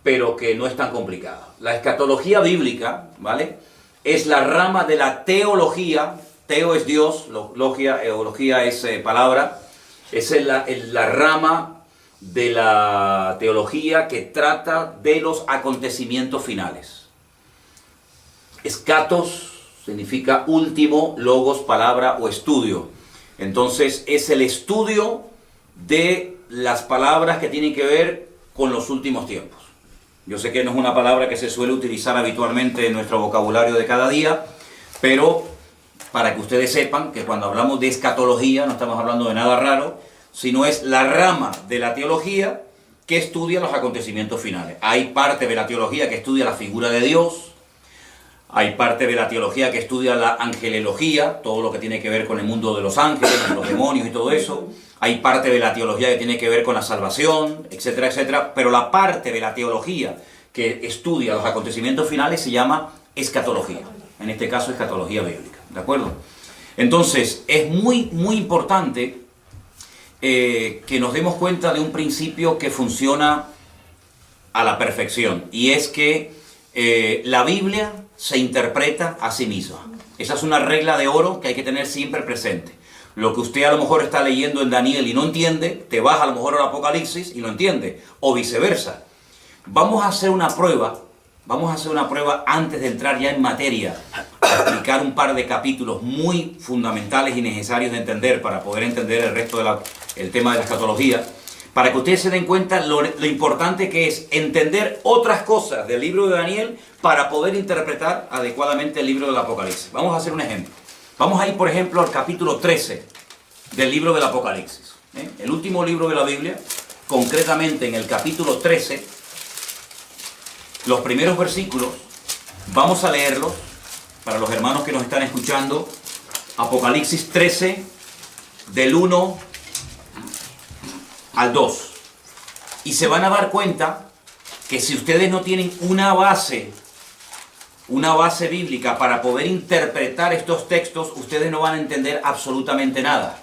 pero que no es tan complicada. La escatología bíblica, ¿vale?, es la rama de la teología. Teo es Dios, eología es palabra. Es la rama de la teología que trata de los acontecimientos finales. Escatos significa último, logos, palabra o estudio. Entonces es el estudio de las palabras que tienen que ver con los últimos tiempos. Yo sé que no es una palabra que se suele utilizar habitualmente en nuestro vocabulario de cada día, pero para que ustedes sepan que cuando hablamos de escatología no estamos hablando de nada raro, sino es la rama de la teología que estudia los acontecimientos finales. Hay parte de la teología que estudia la figura de Dios, hay parte de la teología que estudia la angelología, todo lo que tiene que ver con el mundo de los ángeles, con los demonios y todo eso. Hay parte de la teología que tiene que ver con la salvación, etcétera, etcétera. Pero la parte de la teología que estudia los acontecimientos finales se llama escatología. En este caso, escatología bíblica. ¿De acuerdo? Entonces, es muy, muy importante que nos demos cuenta de un principio que funciona a la perfección. Y es que la Biblia se interpreta a sí misma. Esa es una regla de oro que hay que tener siempre presente. Lo que usted a lo mejor está leyendo en Daniel y no entiende, te vas a lo mejor al Apocalipsis y lo entiende, o viceversa. Vamos a hacer una prueba antes de entrar ya en materia, a explicar un par de capítulos muy fundamentales y necesarios de entender para poder entender el resto del tema de la escatología, para que ustedes se den cuenta lo importante que es entender otras cosas del libro de Daniel para poder interpretar adecuadamente el libro del Apocalipsis. Vamos a hacer un ejemplo. Vamos a ir, por ejemplo, al capítulo 13 del libro del Apocalipsis. El último libro de la Biblia, concretamente en el capítulo 13, los primeros versículos, vamos a leerlos para los hermanos que nos están escuchando. Apocalipsis 13, del 1 al 2. Y se van a dar cuenta que si ustedes no tienen una base bíblica para poder interpretar estos textos, ustedes no van a entender absolutamente nada,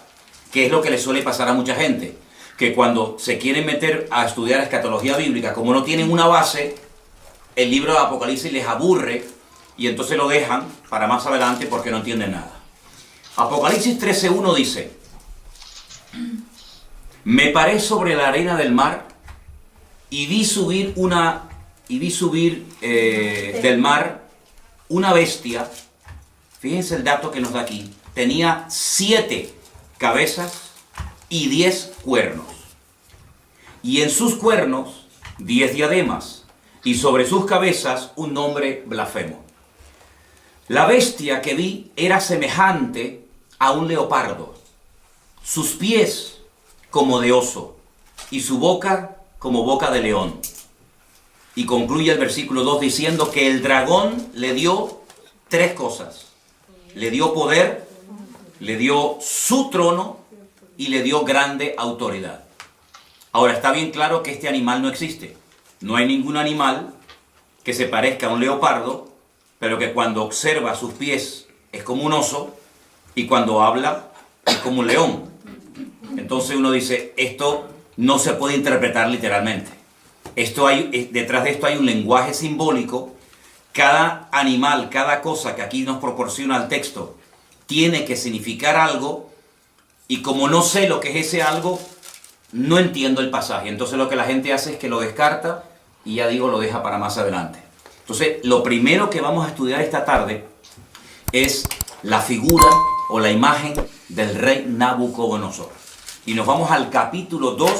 que es lo que les suele pasar a mucha gente, que cuando se quieren meter a estudiar escatología bíblica, como no tienen una base, el libro de Apocalipsis les aburre y entonces lo dejan para más adelante porque no entienden nada. Apocalipsis 13:1 dice: me paré sobre la arena del mar y vi subir del mar una bestia. Fíjense el dato que nos da aquí. Tenía 7 cabezas y 10 cuernos. Y en sus cuernos 10 diademas. Y sobre sus cabezas un nombre blasfemo. La bestia que vi era semejante a un leopardo. Sus pies como de oso. Y su boca como boca de león. Y concluye el versículo 2 diciendo que el dragón le dio 3 cosas. Le dio poder, le dio su trono y le dio grande autoridad. Ahora, está bien claro que este animal no existe. No hay ningún animal que se parezca a un leopardo, pero que cuando observa sus pies es como un oso y cuando habla es como un león. Entonces uno dice, esto no se puede interpretar literalmente. Detrás de esto hay un lenguaje simbólico. Cada animal, cada cosa que aquí nos proporciona el texto, tiene que significar algo, y como no sé lo que es ese algo, no entiendo el pasaje. Entonces lo que la gente hace es que lo descarta y ya digo, lo deja para más adelante. Entonces, lo primero que vamos a estudiar esta tarde es la figura o la imagen del rey Nabucodonosor. Y nos vamos al capítulo 2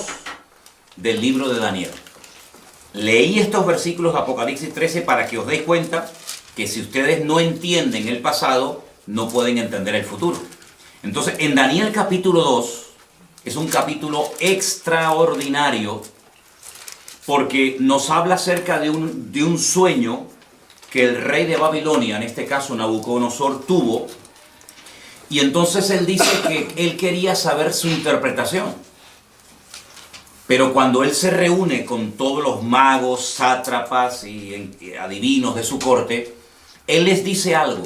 del libro de Daniel. Leí estos versículos de Apocalipsis 13 para que os deis cuenta que si ustedes no entienden el pasado, no pueden entender el futuro. Entonces, en Daniel capítulo 2, es un capítulo extraordinario porque nos habla acerca de un sueño que el rey de Babilonia, en este caso Nabucodonosor, tuvo. Y entonces él dice que él quería saber su interpretación. Pero cuando él se reúne con todos los magos, sátrapas y adivinos de su corte, él les dice algo.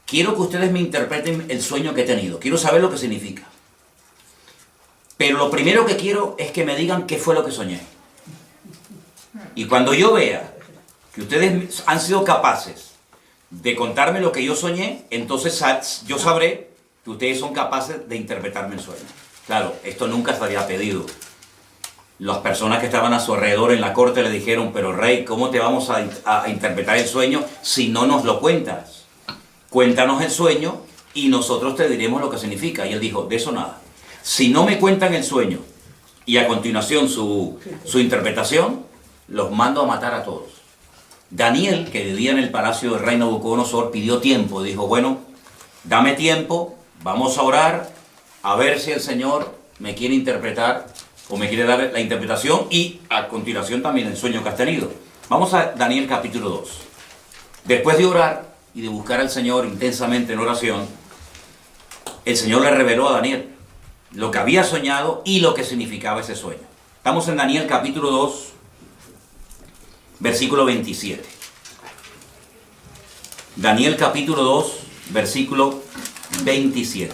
Quiero que ustedes me interpreten el sueño que he tenido. Quiero saber lo que significa. Pero lo primero que quiero es que me digan qué fue lo que soñé. Y cuando yo vea que ustedes han sido capaces de contarme lo que yo soñé, entonces yo sabré que ustedes son capaces de interpretarme el sueño. Claro, esto nunca se había pedido. Las personas que estaban a su alrededor en la corte le dijeron, pero rey, ¿cómo te vamos a interpretar el sueño si no nos lo cuentas? Cuéntanos el sueño y nosotros te diremos lo que significa. Y él dijo, de eso nada. Si no me cuentan el sueño y a continuación su interpretación, los mando a matar a todos. Daniel, que vivía en el palacio del rey Nabucodonosor, pidió tiempo. Dijo, bueno, dame tiempo, vamos a orar, a ver si el Señor me quiere interpretar o me quiere dar la interpretación y a continuación también el sueño que has tenido. Vamos a Daniel capítulo 2. Después de orar y de buscar al Señor intensamente en oración, el Señor le reveló a Daniel lo que había soñado y lo que significaba ese sueño. Estamos en Daniel capítulo 2, versículo 27. Daniel capítulo 2, versículo 27.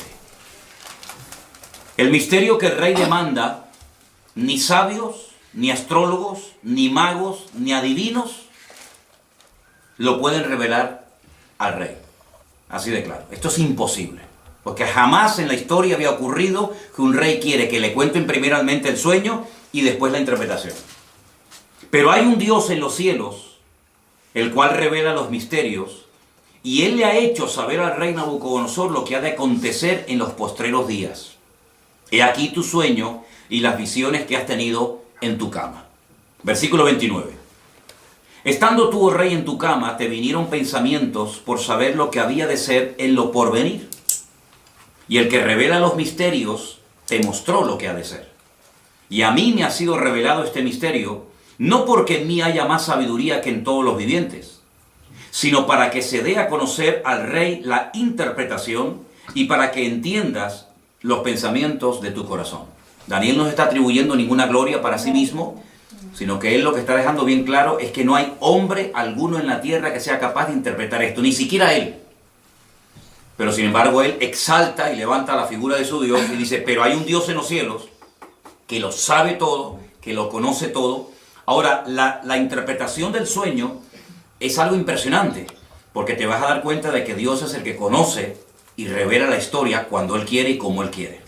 El misterio que el rey demanda, ni sabios, ni astrólogos, ni magos, ni adivinos lo pueden revelar al rey. Así de claro. Esto es imposible. Porque jamás en la historia había ocurrido que un rey quiere que le cuenten primeramente el sueño y después la interpretación. Pero hay un Dios en los cielos, el cual revela los misterios, y él le ha hecho saber al rey Nabucodonosor lo que ha de acontecer en los postreros días. He aquí tu sueño y las visiones que has tenido en tu cama. Versículo 29. Estando tú, oh rey, en tu cama, te vinieron pensamientos por saber lo que había de ser en lo porvenir. Y el que revela los misterios te mostró lo que ha de ser. Y a mí me ha sido revelado este misterio, no porque en mí haya más sabiduría que en todos los vivientes, sino para que se dé a conocer al rey la interpretación y para que entiendas los pensamientos de tu corazón. Daniel no se está atribuyendo ninguna gloria para sí mismo, sino que él lo que está dejando bien claro es que no hay hombre alguno en la tierra que sea capaz de interpretar esto, ni siquiera él. Pero sin embargo él exalta y levanta la figura de su Dios y dice, pero hay un Dios en los cielos que lo sabe todo, que lo conoce todo. Ahora, la interpretación del sueño es algo impresionante, porque te vas a dar cuenta de que Dios es el que conoce y revela la historia cuando Él quiere y como Él quiere.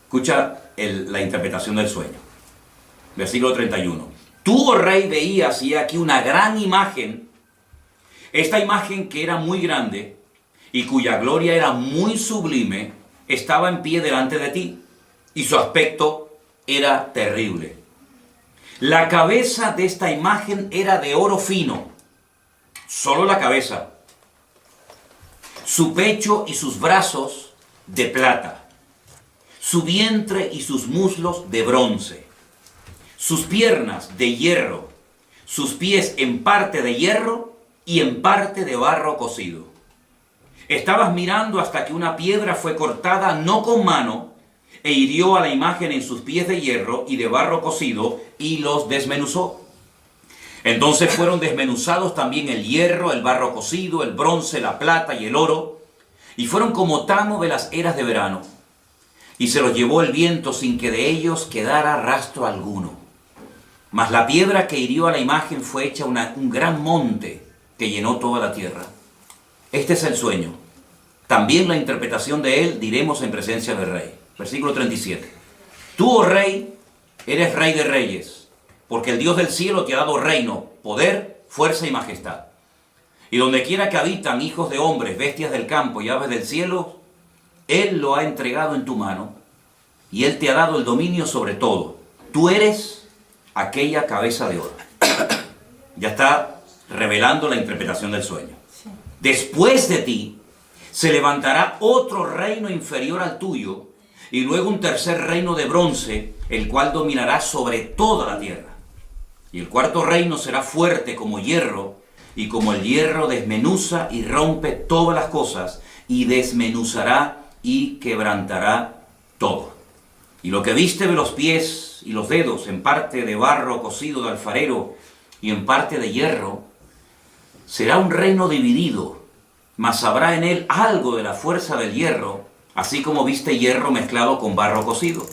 Escucha la interpretación del sueño. Versículo 31. Tú, oh rey, veías y aquí una gran imagen, esta imagen que era muy grande y cuya gloria era muy sublime, estaba en pie delante de ti, y su aspecto era terrible. La cabeza de esta imagen era de oro fino, solo la cabeza, su pecho y sus brazos de plata, su vientre y sus muslos de bronce, sus piernas de hierro, sus pies en parte de hierro y en parte de barro cocido. Estabas mirando hasta que una piedra fue cortada no con mano e hirió a la imagen en sus pies de hierro y de barro cocido y los desmenuzó. Entonces fueron desmenuzados también el hierro, el barro cocido, el bronce, la plata y el oro, y fueron como tamo de las eras de verano. Y se los llevó el viento sin que de ellos quedara rastro alguno. Mas la piedra que hirió a la imagen fue hecha un gran monte que llenó toda la tierra. Este es el sueño. También la interpretación de él diremos en presencia del rey. Versículo 37. Tú, oh rey, eres rey de reyes, porque el Dios del cielo te ha dado reino, poder, fuerza y majestad. Y donde quiera que habitan hijos de hombres, bestias del campo y aves del cielo, Él lo ha entregado en tu mano, y Él te ha dado el dominio sobre todo. Tú eres aquella cabeza de oro. Ya está revelando la interpretación del sueño. Después de ti se levantará otro reino inferior al tuyo, y luego un tercer reino de bronce, el cual dominará sobre toda la tierra. Y el cuarto reino será fuerte como hierro, y como el hierro desmenuza y rompe todas las cosas, y desmenuzará y quebrantará todo. Y lo que viste de los pies y los dedos, en parte de barro cocido de alfarero y en parte de hierro, será un reino dividido, mas habrá en él algo de la fuerza del hierro, así como viste hierro mezclado con barro cocido.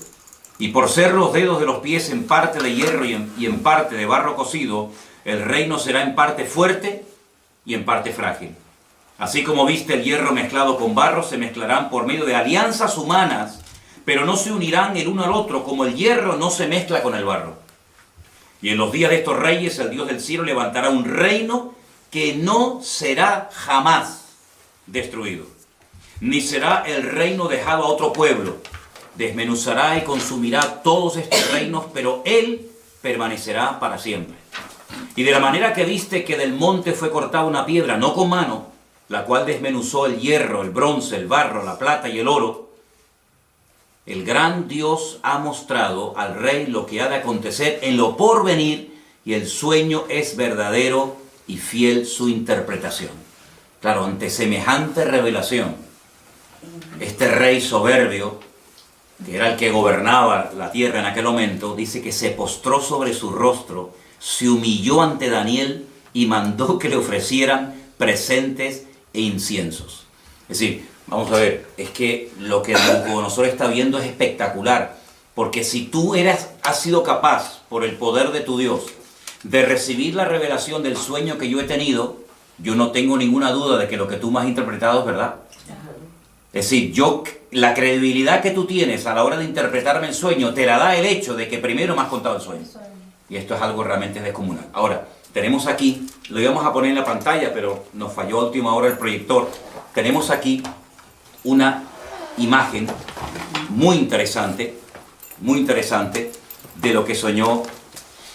Y por ser los dedos de los pies en parte de hierro y en parte de barro cocido, el reino será en parte fuerte y en parte frágil. Así como viste el hierro mezclado con barro, se mezclarán por medio de alianzas humanas, pero no se unirán el uno al otro, como el hierro no se mezcla con el barro. Y en los días de estos reyes, el Dios del cielo levantará un reino que no será jamás destruido, ni será el reino dejado a otro pueblo. Desmenuzará y consumirá todos estos reinos, pero él permanecerá para siempre. Y de la manera que viste que del monte fue cortada una piedra, no con mano, la cual desmenuzó el hierro, el bronce, el barro, la plata y el oro, el gran Dios ha mostrado al rey lo que ha de acontecer en lo porvenir, y el sueño es verdadero y fiel su interpretación. Claro, ante semejante revelación, este rey soberbio, que era el que gobernaba la tierra en aquel momento, dice que se postró sobre su rostro, se humilló ante Daniel y mandó que le ofrecieran presentes e inciensos. Es decir, vamos a ver, es que lo que Nabucodonosor está viendo es espectacular, porque si tú has sido capaz, por el poder de tu Dios, de recibir la revelación del sueño que yo he tenido, yo no tengo ninguna duda de que lo que tú me has interpretado es verdad. Es decir, la credibilidad que tú tienes a la hora de interpretarme el sueño te la da el hecho de que primero me has contado el sueño. Y esto es algo realmente descomunal. Ahora, tenemos aquí, lo íbamos a poner en la pantalla, pero nos falló a última hora el proyector. Tenemos aquí una imagen muy interesante de lo que soñó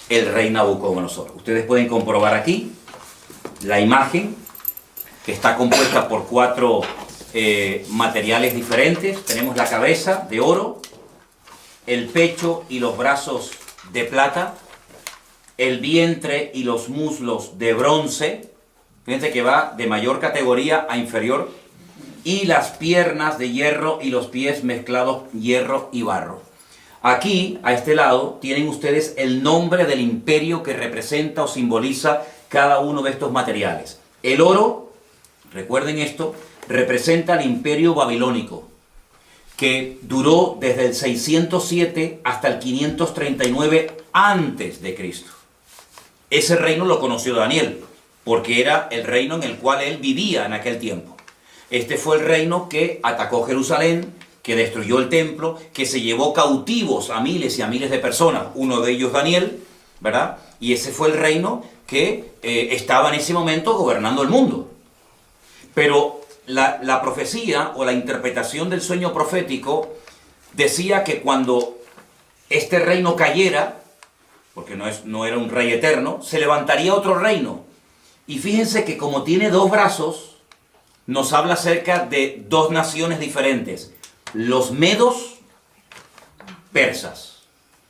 el rey Nabucodonosor. Ustedes pueden comprobar aquí la imagen, que está compuesta por 4 materiales diferentes. Tenemos la cabeza de oro, el pecho y los brazos de plata, el vientre y los muslos de bronce, fíjense que va de mayor categoría a inferior, y las piernas de hierro y los pies mezclados hierro y barro. Aquí, a este lado, tienen ustedes el nombre del imperio que representa o simboliza cada uno de estos materiales. El oro, recuerden esto, representa el imperio babilónico, que duró desde el 607 hasta el 539 antes de Cristo. Ese reino lo conoció Daniel, porque era el reino en el cual él vivía en aquel tiempo. Este fue el reino que atacó Jerusalén, que destruyó el templo, que se llevó cautivos a miles y a miles de personas, uno de ellos Daniel, ¿verdad? Y ese fue el reino que estaba en ese momento gobernando el mundo. Pero la profecía o la interpretación del sueño profético decía que cuando este reino cayera, porque no era un rey eterno, se levantaría otro reino. Y fíjense que como tiene 2 brazos, nos habla acerca de 2 naciones diferentes, los medos persas.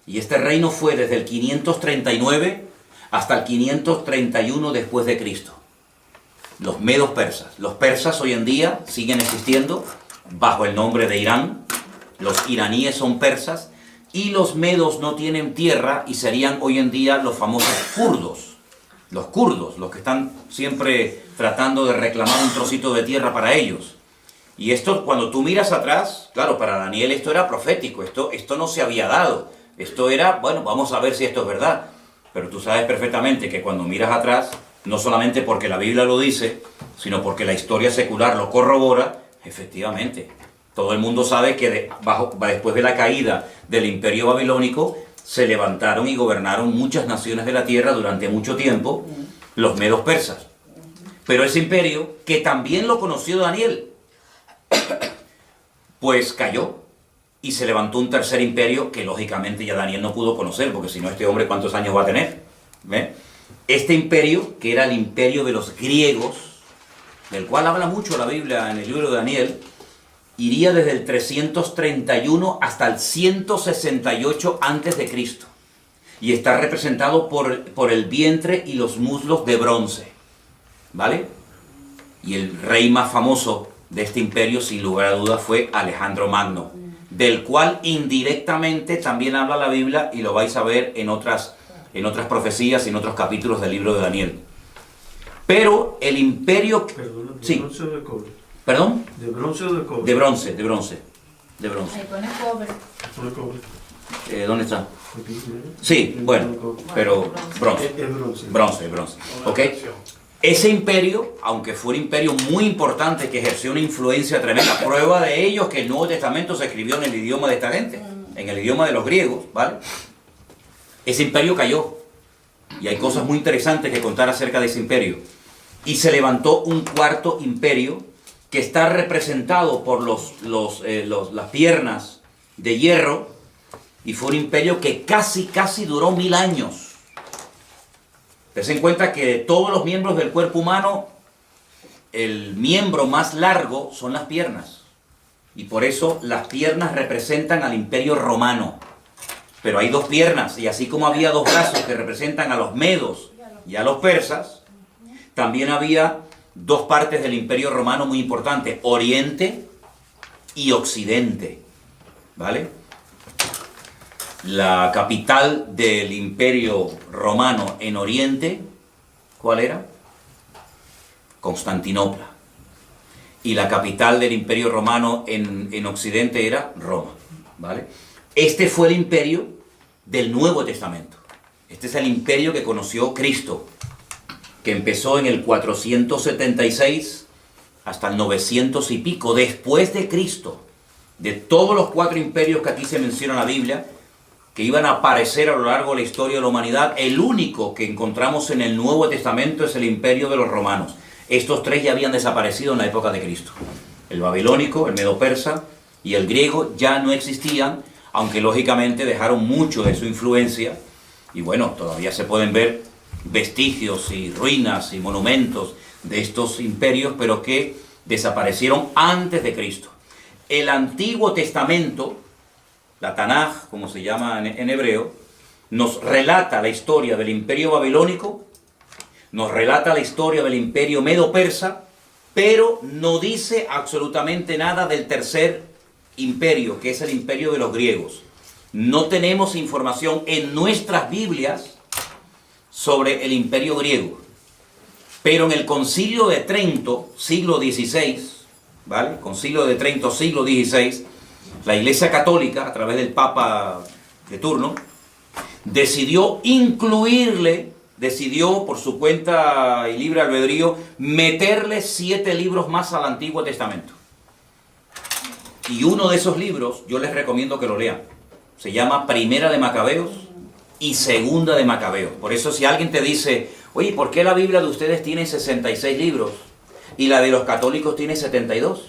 Y este reino fue desde el 539 hasta el 531 después de Cristo. Los medos persas. Los persas hoy en día siguen existiendo bajo el nombre de Irán. Los iraníes son persas. Y los medos no tienen tierra y serían hoy en día los famosos kurdos. Los kurdos, los que están siempre tratando de reclamar un trocito de tierra para ellos. Y esto, cuando tú miras atrás, claro, para Daniel esto era profético, esto no se había dado. Esto era, bueno, vamos a ver si esto es verdad. Pero tú sabes perfectamente que cuando miras atrás, no solamente porque la Biblia lo dice, sino porque la historia secular lo corrobora, efectivamente. Todo el mundo sabe que después de la caída del imperio babilónico, se levantaron y gobernaron muchas naciones de la tierra durante mucho tiempo, los medos persas. Pero ese imperio, que también lo conoció Daniel, pues cayó y se levantó un tercer imperio que lógicamente ya Daniel no pudo conocer, porque si no, este hombre ¿cuántos años va a tener? ¿Ve? Este imperio, que era el imperio de los griegos, del cual habla mucho la Biblia en el libro de Daniel, iría desde el 331 hasta el 168 antes de Cristo, y está representado por el vientre y los muslos de bronce, ¿vale? Y el rey más famoso de este imperio, sin lugar a dudas, fue Alejandro Magno, del cual indirectamente también habla la Biblia, y lo vais a ver en otras profecías y en otros capítulos del libro de Daniel. Pero el imperio... Perdón, ¿de sí. bronce o de cobre? ¿Perdón? ¿De bronce o de cobre? De bronce. Ahí pone cobre. Pone cobre. ¿Dónde está? Sí, bueno, pero bronce. Bronce. ¿Ok? Ese imperio, aunque fue un imperio muy importante que ejerció una influencia tremenda, prueba de ello es que el Nuevo Testamento se escribió en el idioma de esta gente, en el idioma de los griegos, ¿vale? Ese imperio cayó. Y hay cosas muy interesantes que contar acerca de ese imperio. Y se levantó un cuarto imperio que está representado por las piernas de hierro, y fue un imperio que casi duró 1000 años. Ten en cuenta que de todos los miembros del cuerpo humano, el miembro más largo son las piernas. Y por eso las piernas representan al imperio romano. Pero hay dos piernas, y así como había dos brazos que representan a los medos y a los persas, también había dos partes del imperio romano muy importantes, Oriente y Occidente, ¿vale? La capital del imperio romano en Oriente, ¿cuál era? Constantinopla. Y la capital del imperio romano en Occidente era Roma, ¿vale? Este fue el imperio del Nuevo Testamento. Este es el imperio que conoció Cristo, que empezó en el 476 hasta el 900 y pico después de Cristo. De todos los 4 imperios que aquí se menciona en la Biblia, que iban a aparecer a lo largo de la historia de la humanidad, el único que encontramos en el Nuevo Testamento es el imperio de los romanos. Estos 3 ya habían desaparecido en la época de Cristo. El babilónico, el medo-persa y el griego ya no existían, aunque lógicamente dejaron mucho de su influencia. Y bueno, todavía se pueden ver vestigios y ruinas y monumentos de estos imperios, pero que desaparecieron antes de Cristo. El Antiguo Testamento, la Tanaj, como se llama en hebreo, nos relata la historia del imperio babilónico, nos relata la historia del imperio medo-persa, pero no dice absolutamente nada del tercer imperio, que es el imperio de los griegos. No tenemos información en nuestras Biblias sobre el imperio griego. Pero en el Concilio de Trento, siglo XVI, ¿vale? Concilio de Trento, siglo XVI, la Iglesia Católica, a través del Papa de turno, decidió por su cuenta y libre albedrío, meterle 7 libros más al Antiguo Testamento. Y uno de esos libros, yo les recomiendo que lo lean. Se llama Primera de Macabeos y Segunda de Macabeos. Por eso si alguien te dice, oye, ¿por qué la Biblia de ustedes tiene 66 libros y la de los católicos tiene 72?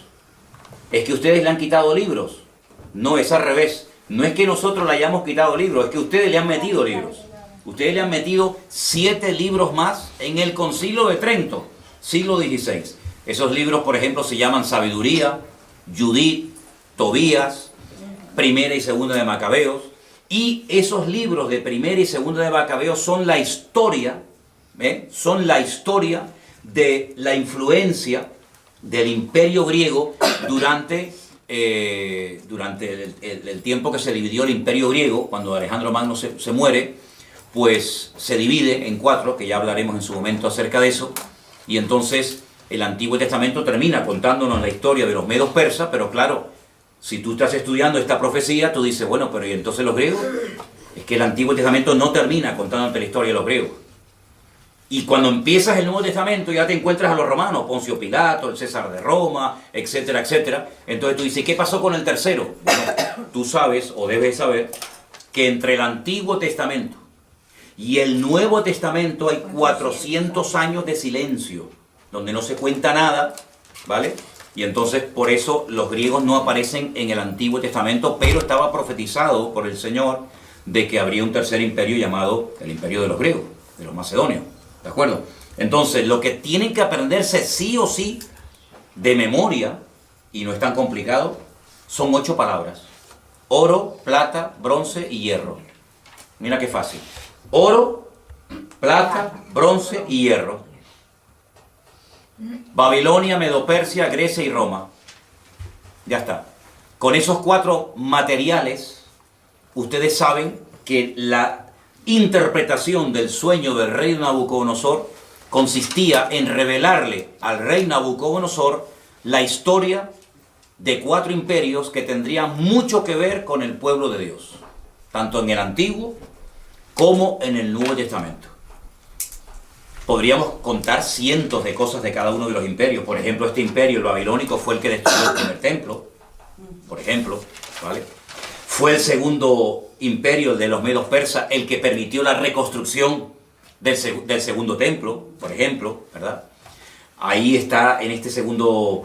¿Es que ustedes le han quitado libros? No, es al revés. No es que nosotros le hayamos quitado libros, es que ustedes le han metido libros. Ustedes le han metido 7 libros más en el Concilio de Trento, siglo XVI. Esos libros, por ejemplo, se llaman Sabiduría, Judith, Tobías, Primera y Segunda de Macabeos. Y esos libros de Primera y Segunda de Macabeos son la historia, son la historia de la influencia del imperio griego durante el tiempo que se dividió el imperio griego. Cuando Alejandro Magno se muere, pues se divide en 4, que ya hablaremos en su momento acerca de eso, y entonces el Antiguo Testamento termina contándonos la historia de los medos persas, pero claro, si tú estás estudiando esta profecía, tú dices, bueno, pero ¿y entonces los griegos? Es que el Antiguo Testamento no termina contándote la historia de los griegos. Y cuando empiezas el Nuevo Testamento ya te encuentras a los romanos, Poncio Pilato, el César de Roma, etcétera, etcétera. Entonces tú dices, ¿qué pasó con el tercero? Bueno, tú sabes, o debes saber, que entre el Antiguo Testamento y el Nuevo Testamento hay 400 años de silencio, donde no se cuenta nada, ¿vale? Y entonces por eso los griegos no aparecen en el Antiguo Testamento, pero estaba profetizado por el Señor de que habría un tercer imperio llamado el imperio de los griegos, de los macedonios, ¿de acuerdo? Entonces lo que tienen que aprenderse sí o sí de memoria, y no es tan complicado, son 8 palabras: oro, plata, bronce y hierro. Mira qué fácil: oro, plata, bronce y hierro. Babilonia, Medo-Persia, Grecia y Roma. Ya está. Con esos 4 materiales, ustedes saben que la interpretación del sueño del rey Nabucodonosor consistía en revelarle al rey Nabucodonosor la historia de 4 imperios que tendrían mucho que ver con el pueblo de Dios. tanto en el Antiguo como en el Nuevo Testamento. Podríamos contar cientos de cosas de cada uno de los imperios. Por ejemplo, este imperio, el babilónico, fue el que destruyó el primer templo, por ejemplo, ¿vale? Fue el segundo imperio, el de los medos persas, el que permitió la reconstrucción del segundo templo, por ejemplo, ¿verdad? Ahí está, en este segundo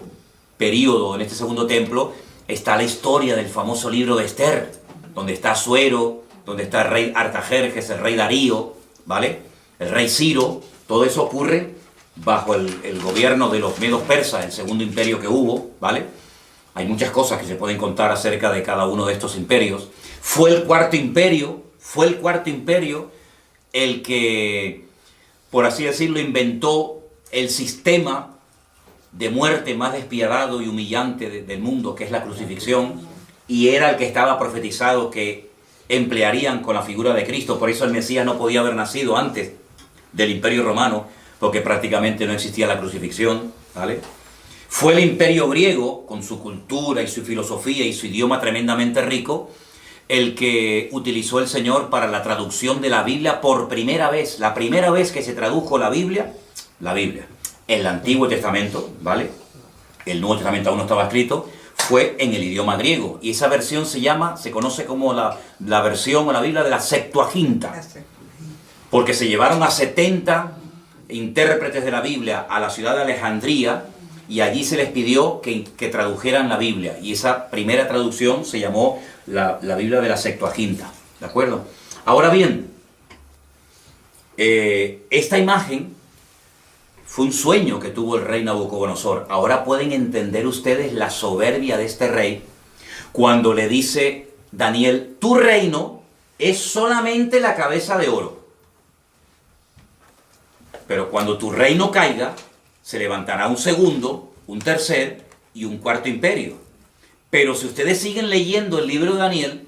periodo, en este segundo templo, está la historia del famoso libro de Esther, donde está Asuero, donde está el rey Artajerjes, el rey Darío, ¿vale? El rey Ciro. Todo eso ocurre bajo el gobierno de los medos persas, el segundo imperio que hubo, ¿vale? Hay muchas cosas que se pueden contar acerca de cada uno de estos imperios. Fue el cuarto imperio el que, por así decirlo, inventó el sistema de muerte más despiadado y humillante del mundo, que es la crucifixión, y era el que estaba profetizado que emplearían con la figura de Cristo. Por eso el Mesías no podía haber nacido antes del Imperio Romano, porque prácticamente no existía la crucifixión, ¿vale? Fue el Imperio griego, con su cultura y su filosofía y su idioma tremendamente rico, el que utilizó el Señor para la traducción de la Biblia por primera vez. La primera vez que se tradujo la Biblia, el Antiguo Testamento, ¿vale? El Nuevo Testamento aún no estaba escrito, fue en el idioma griego. Y esa versión se conoce como la versión o la Biblia de la Septuaginta. Porque se llevaron a 70 intérpretes de la Biblia a la ciudad de Alejandría y allí se les pidió que tradujeran la Biblia. Y esa primera traducción se llamó la Biblia de la Septuaginta. ¿De acuerdo? Ahora bien, esta imagen fue un sueño que tuvo el rey Nabucodonosor. Ahora pueden entender ustedes la soberbia de este rey cuando le dice Daniel: tu reino es solamente la cabeza de oro. Pero cuando tu reino caiga, se levantará un segundo, un tercer y un cuarto imperio. Pero si ustedes siguen leyendo el libro de Daniel,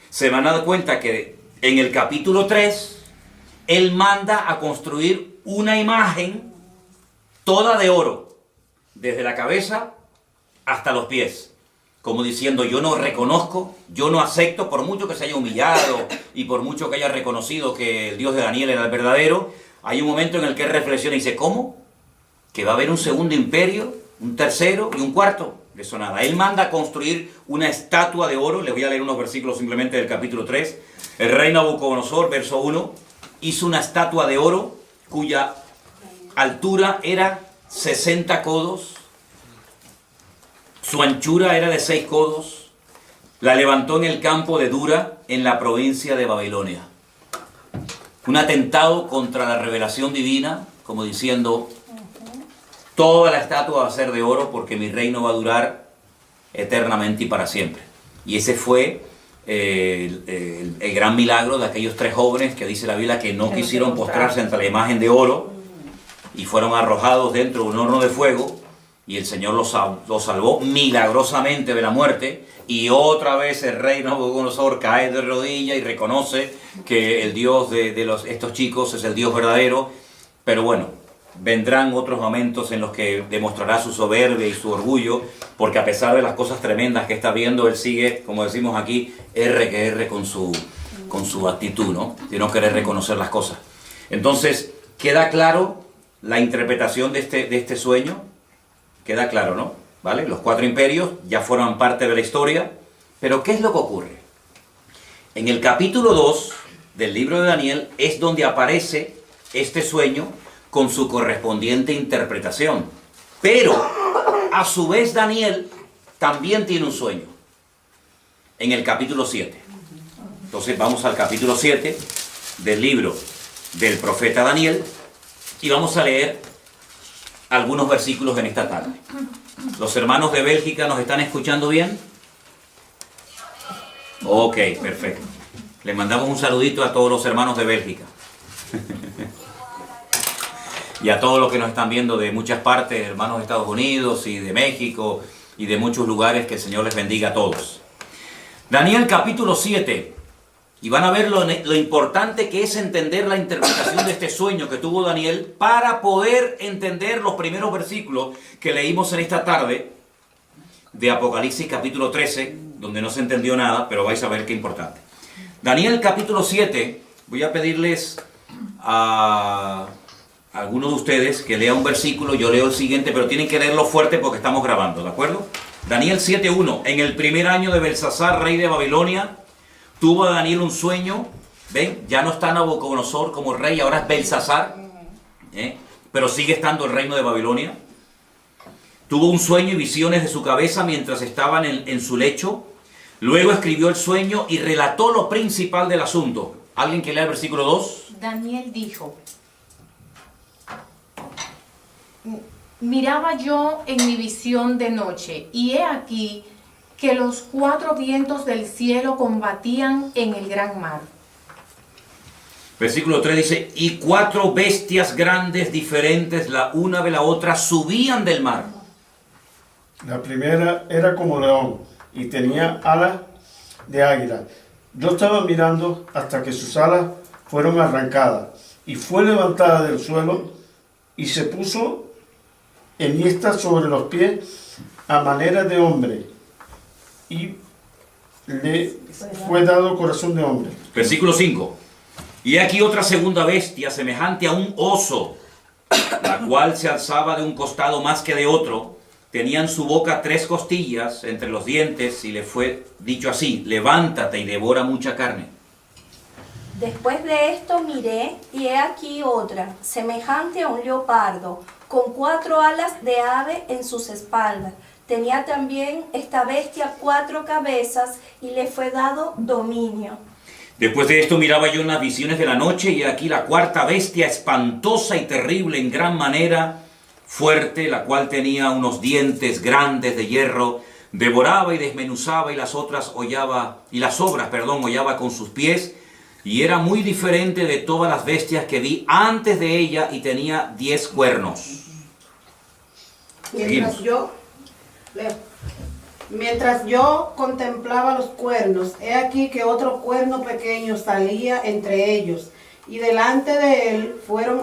se van a dar cuenta que en el capítulo 3, él manda a construir una imagen toda de oro, desde la cabeza hasta los pies. Como diciendo: yo no reconozco, yo no acepto, por mucho que se haya humillado y por mucho que haya reconocido que el Dios de Daniel era el verdadero. Hay un momento en el que él reflexiona y dice: ¿cómo? ¿Que va a haber un segundo imperio, un tercero y un cuarto? De eso nada. Él manda a construir una estatua de oro. Les voy a leer unos versículos simplemente del capítulo 3. El rey Nabucodonosor, verso 1, hizo una estatua de oro cuya altura era 60 codos, su anchura era de 6 codos. La levantó en el campo de Dura, en la provincia de Babilonia. Un atentado contra la revelación divina, como diciendo: toda la estatua va a ser de oro porque mi reino va a durar eternamente y para siempre. Y ese fue el gran milagro de aquellos 3 jóvenes que dice la Biblia que no quisieron postrarse ante la imagen de oro y fueron arrojados dentro de un horno de fuego, y el Señor los salvó milagrosamente de la muerte. Y otra vez el rey Nabucodonosor cae de rodillas y reconoce que el Dios de estos chicos es el Dios verdadero. Pero bueno, vendrán otros momentos en los que demostrará su soberbia y su orgullo, porque a pesar de las cosas tremendas que está viendo, él sigue, como decimos aquí, R con su actitud, ¿no? De no querer reconocer las cosas. Entonces, queda claro la interpretación de este sueño. Queda claro, ¿no? ¿Vale? Los 4 imperios ya forman parte de la historia. Pero ¿qué es lo que ocurre? En el capítulo 2 del libro de Daniel es donde aparece este sueño con su correspondiente interpretación. Pero, a su vez, Daniel también tiene un sueño. En el capítulo 7. Entonces vamos al capítulo 7 del libro del profeta Daniel y vamos a leer algunos versículos en esta tarde. ¿Los hermanos de Bélgica nos están escuchando bien? Ok, perfecto. Les mandamos un saludito a todos los hermanos de Bélgica. Y a todos los que nos están viendo de muchas partes, hermanos de Estados Unidos y de México y de muchos lugares. Que el Señor les bendiga a todos. Daniel capítulo 7. Y van a ver lo importante que es entender la interpretación de este sueño que tuvo Daniel para poder entender los primeros versículos que leímos en esta tarde de Apocalipsis capítulo 13, donde no se entendió nada, pero vais a ver qué importante. Daniel capítulo 7, voy a pedirles a algunos de ustedes que lea un versículo, yo leo el siguiente, pero tienen que leerlo fuerte porque estamos grabando, ¿de acuerdo? Daniel 7:1. En el primer año de Belsasar, rey de Babilonia, tuvo Daniel un sueño. ¿Ven? Ya no está Nabucodonosor como rey, ahora es Belsasar, pero sigue estando el reino de Babilonia. Tuvo un sueño y visiones de su cabeza mientras estaban en su lecho. Luego escribió el sueño y relató lo principal del asunto. ¿Alguien que lea el versículo 2? Daniel dijo: miraba yo en mi visión de noche, y he aquí que los 4 vientos del cielo combatían en el gran mar. Versículo 3 dice, y 4 bestias grandes diferentes la una de la otra subían del mar. La primera era como león y tenía alas de águila. Yo estaba mirando hasta que sus alas fueron arrancadas y fue levantada del suelo y se puso enhiesta sobre los pies a manera de hombre y le fue dado corazón de hombre. Versículo 5. Y aquí otra segunda bestia, semejante a un oso, la cual se alzaba de un costado más que de otro. Tenía en su boca 3 costillas entre los dientes, y le fue dicho así: levántate y devora mucha carne. Después de esto miré, y he aquí otra, semejante a un leopardo, con 4 alas de ave en sus espaldas. Tenía también esta bestia 4 cabezas, y le fue dado dominio. Después de esto miraba yo en las visiones de la noche, y aquí la 4ª bestia, espantosa y terrible en gran manera, fuerte, la cual tenía unos dientes grandes de hierro, devoraba y desmenuzaba, y las obras hollaba con sus pies, y era muy diferente de todas las bestias que vi antes de ella, y tenía 10 cuernos. Mientras yo contemplaba los cuernos, he aquí que otro cuerno pequeño salía entre ellos, y delante de él fueron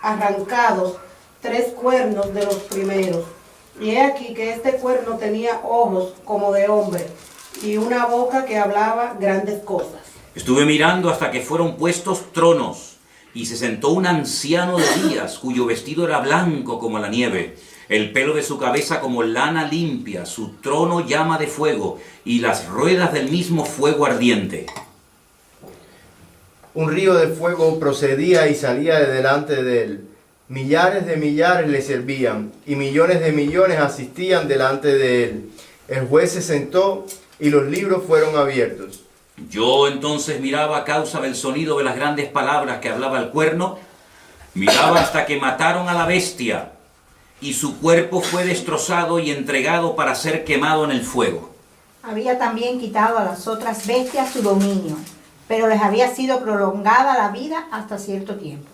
arrancados 3 cuernos de los primeros. Y he aquí que este cuerno tenía ojos como de hombre, y una boca que hablaba grandes cosas. Estuve mirando hasta que fueron puestos tronos, y se sentó un anciano de días, cuyo vestido era blanco como la nieve, el pelo de su cabeza como lana limpia, su trono llama de fuego, y las ruedas del mismo fuego ardiente. Un río de fuego procedía y salía de delante de él. Millares de millares le servían, y millones de millones asistían delante de él. El juez se sentó, y los libros fueron abiertos. Yo entonces miraba a causa del sonido de las grandes palabras que hablaba el cuerno, miraba hasta que mataron a la bestia, y su cuerpo fue destrozado y entregado para ser quemado en el fuego. Había también quitado a las otras bestias su dominio, pero les había sido prolongada la vida hasta cierto tiempo.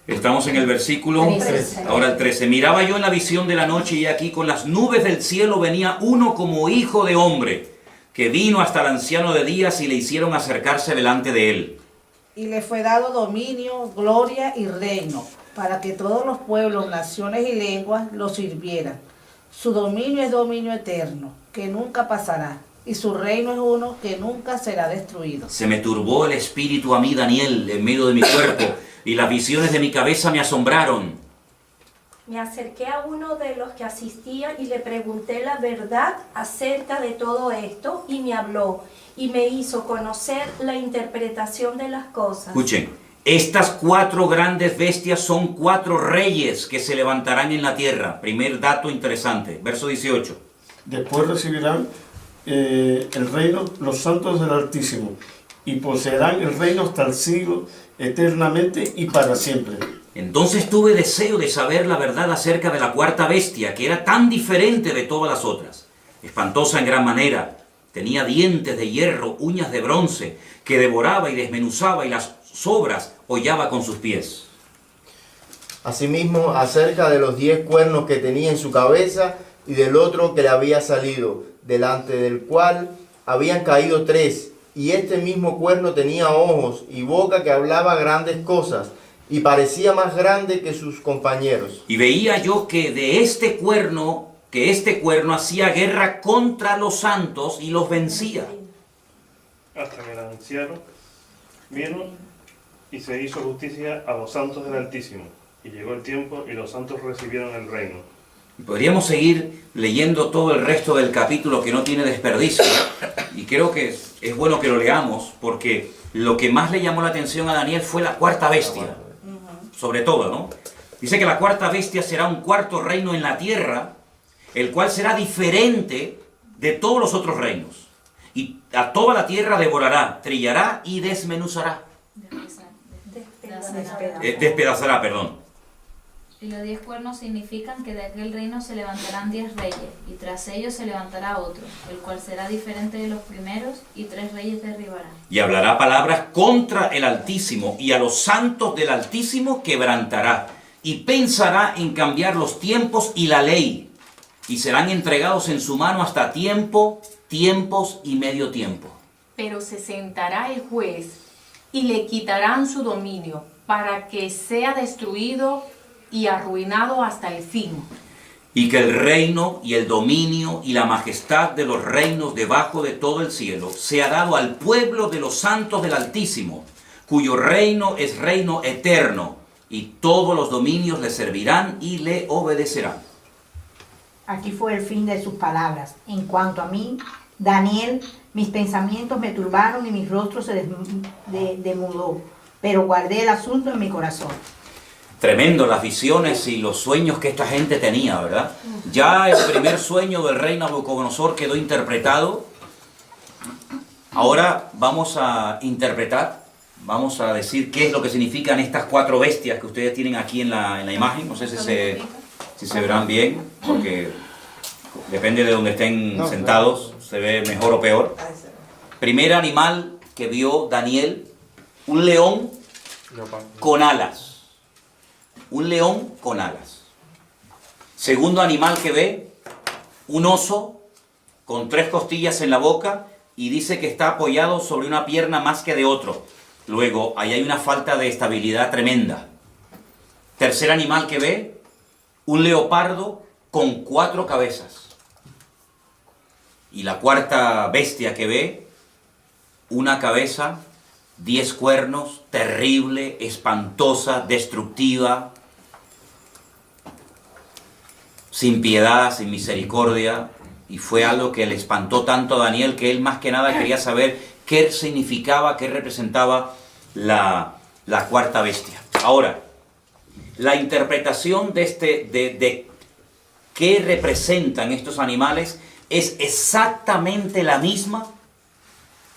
Estamos en el versículo, 13. ahora el 13. Miraba yo en la visión de la noche, y aquí con las nubes del cielo venía uno como hijo de hombre, que vino hasta el anciano de días, y le hicieron acercarse delante de él. Y le fue dado dominio, gloria y reino, para que todos los pueblos, naciones y lenguas lo sirvieran. Su dominio es dominio eterno, que nunca pasará, y su reino es uno que nunca será destruido. Se me turbó el espíritu a mí, Daniel, en medio de mi cuerpo, y las visiones de mi cabeza me asombraron. Me acerqué a uno de los que asistían y le pregunté la verdad acerca de todo esto, y me habló y me hizo conocer la interpretación de las cosas. Escuchen, estas 4 grandes bestias son 4 reyes que se levantarán en la tierra. Primer dato interesante, verso 18. Después recibirán el reino los santos del Altísimo, y poseerán el reino hasta el siglo, eternamente y para siempre. Entonces tuve deseo de saber la verdad acerca de la 4ª bestia, que era tan diferente de todas las otras. Espantosa en gran manera, tenía dientes de hierro, uñas de bronce, que devoraba y desmenuzaba, y las sobras hollaba con sus pies. Asimismo, acerca de los 10 cuernos que tenía en su cabeza, y del otro que le había salido, delante del cual habían caído 3, y este mismo cuerno tenía ojos y boca que hablaba grandes cosas, y parecía más grande que sus compañeros. Y veía yo que este cuerno hacía guerra contra los santos y los vencía. hasta que el anciano vino y se hizo justicia a los santos del Altísimo. Y llegó el tiempo y los santos recibieron el reino. Podríamos seguir leyendo todo el resto del capítulo que no tiene desperdicio, y creo que es bueno que lo leamos, porque lo que más le llamó la atención a Daniel fue la cuarta bestia, sobre todo, ¿no? Dice que la cuarta bestia será un cuarto reino en la tierra, el cual será diferente de todos los otros reinos, y a toda la tierra devorará, trillará y desmenuzará. Despedazará, perdón. Y los 10 cuernos significan que de aquel reino se levantarán 10 reyes, y tras ellos se levantará otro, el cual será diferente de los primeros, y 3 reyes derribarán. Y hablará palabras contra el Altísimo, y a los santos del Altísimo quebrantará, y pensará en cambiar los tiempos y la ley, y serán entregados en su mano hasta tiempo, tiempos y medio tiempo. Pero se sentará el juez y le quitarán su dominio para que sea destruido y arruinado hasta el fin. Y que el reino y el dominio y la majestad de los reinos debajo de todo el cielo sea dado al pueblo de los santos del Altísimo, cuyo reino es reino eterno, y todos los dominios le servirán y le obedecerán. Aquí fue el fin de sus palabras. En cuanto a mí, Daniel, mis pensamientos me turbaron y mi rostro se demudó, pero guardé el asunto en mi corazón. Tremendo las visiones y los sueños que esta gente tenía, ¿verdad? Ya el primer sueño del rey Nabucodonosor quedó interpretado. Ahora vamos a interpretar, vamos a decir qué es lo que significan estas 4 bestias que ustedes tienen aquí en la imagen. No sé si se verán bien, porque depende de donde estén sentados, se ve mejor o peor. Primer animal que vio Daniel, un león con alas. Un león con alas. Segundo animal que ve, un oso con 3 costillas en la boca, y dice que está apoyado sobre una pierna más que de otro. Luego, ahí hay una falta de estabilidad tremenda. Tercer animal que ve, un leopardo con 4 cabezas. Y la cuarta bestia que ve, una cabeza, 10 cuernos, terrible, espantosa, destructiva, sin piedad, sin misericordia, y fue algo que le espantó tanto a Daniel que él más que nada quería saber qué significaba, qué representaba la cuarta bestia. Ahora, la interpretación de qué representan estos animales es exactamente la misma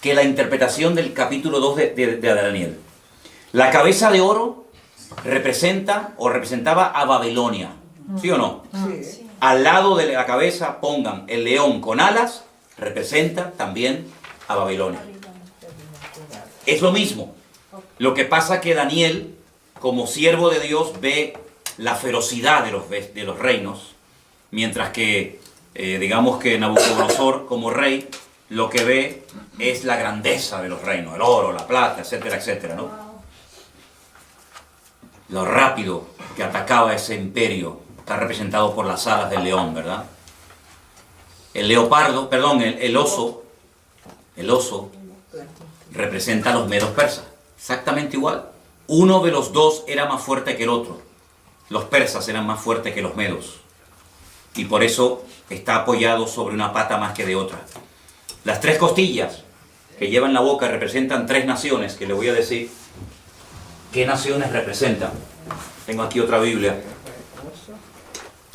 que la interpretación del capítulo 2 de Daniel. La cabeza de oro representaba a Babilonia, ¿sí o no? Sí. Al lado de la cabeza pongan el león con alas, representa también a Babilonia. Es lo mismo. Lo que pasa que Daniel, como siervo de Dios, ve la ferocidad de los reinos, mientras que, digamos que Nabucodonosor, como rey, lo que ve es la grandeza de los reinos, el oro, la plata, etcétera, etcétera, ¿no? Lo rápido que atacaba ese imperio está representado por las alas del león, ¿verdad? El oso representa a los medos persas, exactamente igual. Uno de los dos era más fuerte que el otro. Los persas eran más fuertes que los medos, y por eso está apoyado sobre una pata más que de otra. Las 3 costillas que lleva en la boca representan 3 naciones, que le voy a decir qué naciones representan. Tengo aquí otra Biblia.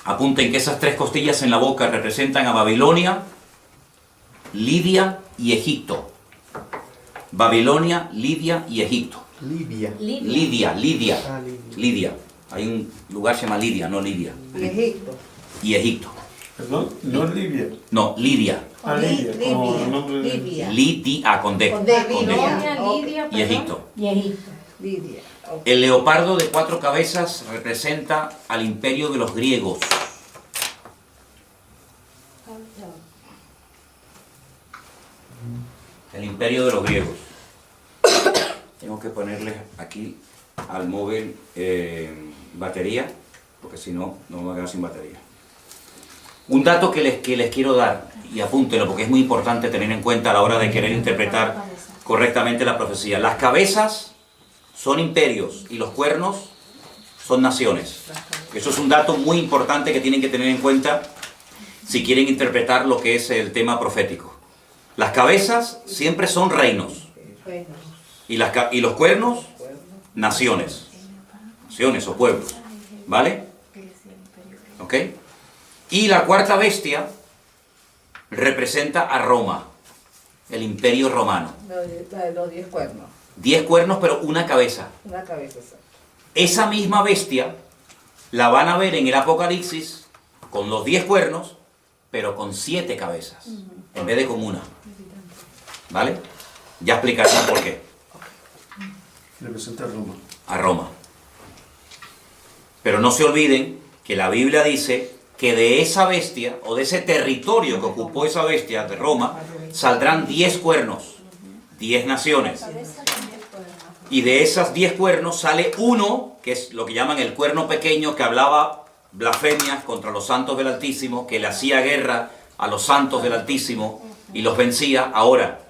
Apunten que esas 3 costillas en la boca representan a Babilonia, Lidia y Egipto. Babilonia, Lidia y Egipto. Lidia. Lidia. Hay un lugar que se llama Lidia, no Lidia. Y Egipto. Perdón, no Libia. No, Lidia. Lidia. Como el nombre de... Lidia, con D. Babilonia, Lidia, Y Egipto. Lidia. El leopardo de 4 cabezas representa al imperio de los griegos. El imperio de los griegos. Tengo que ponerle aquí al móvil batería, porque si no, no me voy a quedar sin batería. Un dato que les quiero dar, y apúntenlo porque es muy importante tener en cuenta a la hora de querer interpretar correctamente la profecía. Las cabezas son imperios y los cuernos son naciones. Eso es un dato muy importante que tienen que tener en cuenta si quieren interpretar lo que es el tema profético. Las cabezas siempre son reinos y los cuernos, naciones. Naciones o pueblos. ¿Vale? ¿Ok? Y la cuarta bestia representa a Roma, el imperio romano. La de los 10 cuernos. 10 cuernos, pero una cabeza. Una cabeza, exacto. Esa misma bestia la van a ver en el Apocalipsis con los 10 cuernos, pero con 7 cabezas, en vez de con una. ¿Vale? Ya explicaré por qué. Representa a Roma. A Roma. Pero no se olviden que la Biblia dice que de esa bestia, o de ese territorio que ocupó esa bestia de Roma, saldrán 10 cuernos, 10 naciones. Y de esas 10 cuernos sale uno, que es lo que llaman el cuerno pequeño, que hablaba blasfemias contra los santos del Altísimo, que le hacía guerra a los santos del Altísimo y los vencía. Ahora,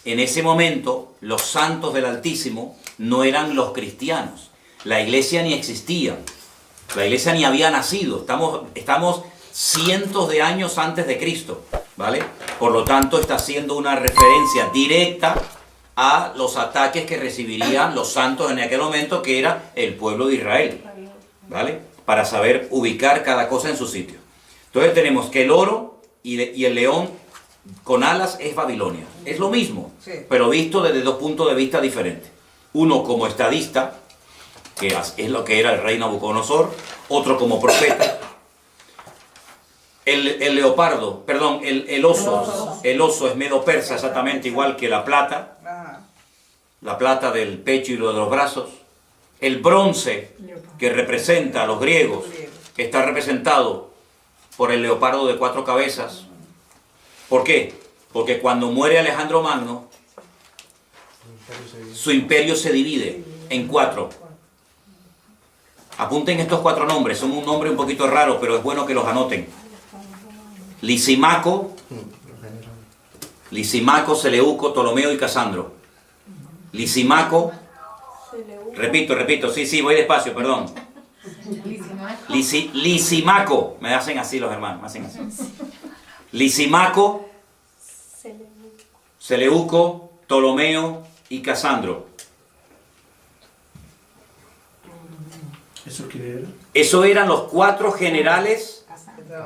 en ese momento, los santos del Altísimo no eran los cristianos. La iglesia ni existía. La iglesia ni había nacido. Estamos cientos de años antes de Cristo, ¿vale? Por lo tanto, está haciendo una referencia directa a los ataques que recibirían los santos en aquel momento, que era el pueblo de Israel, ¿vale? Para saber ubicar cada cosa en su sitio. Entonces tenemos que el oro y el león con alas es Babilonia. Es lo mismo, Sí. pero visto desde 2 puntos de vista diferentes. Uno como estadista, que es lo que era el rey Nabucodonosor, otro como profeta. El leopardo, perdón, el oso es medo-persa, exactamente igual que la plata del pecho y lo de los brazos. El bronce, que representa a los griegos, que está representado por el leopardo de 4 cabezas. ¿Por qué? Porque cuando muere Alejandro Magno, su imperio se divide en 4. Apunten estos 4 nombres, son un nombre un poquito raro, pero es bueno que los anoten. Lisimaco, Seleuco, Ptolomeo y Casandro. Lisimaco, repito, sí, voy despacio, perdón. Lisimaco, me hacen así los hermanos, me hacen así. Lisimaco, Seleuco, Ptolomeo y Casandro. ¿Eso qué era? Eso eran los 4 generales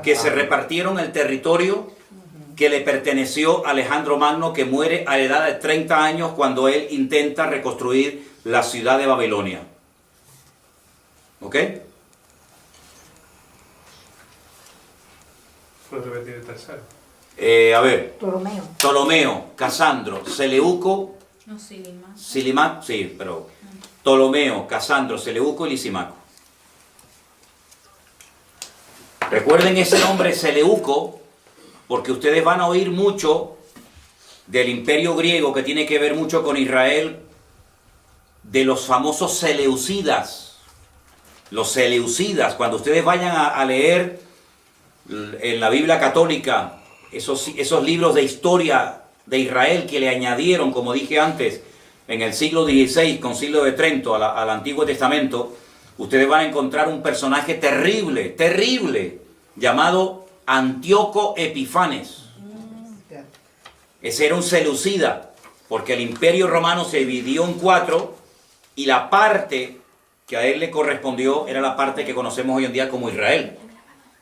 que se repartieron el territorio que le perteneció a Alejandro Magno, que muere a la edad de 30 años cuando él intenta reconstruir la ciudad de Babilonia. ¿Ok? ¿Puedes repetir el tercero? A ver. Ptolomeo. Ptolomeo, Casandro, Seleuco, No, Silima. Silimaco, sí, pero Ptolomeo, Casandro, Seleuco y Lisimaco. Recuerden ese nombre Seleuco, porque ustedes van a oír mucho del imperio griego, que tiene que ver mucho con Israel, de los famosos seleucidas. Los seleucidas, cuando ustedes vayan a leer en la Biblia católica esos libros de historia de Israel que le añadieron, como dije antes, en el siglo XVI, Concilio de Trento, al Antiguo Testamento, ustedes van a encontrar un personaje terrible, llamado Antíoco Epifanes. Ese era un seleucida, porque el imperio romano se dividió en 4 y la parte que a él le correspondió era la parte que conocemos hoy en día como Israel.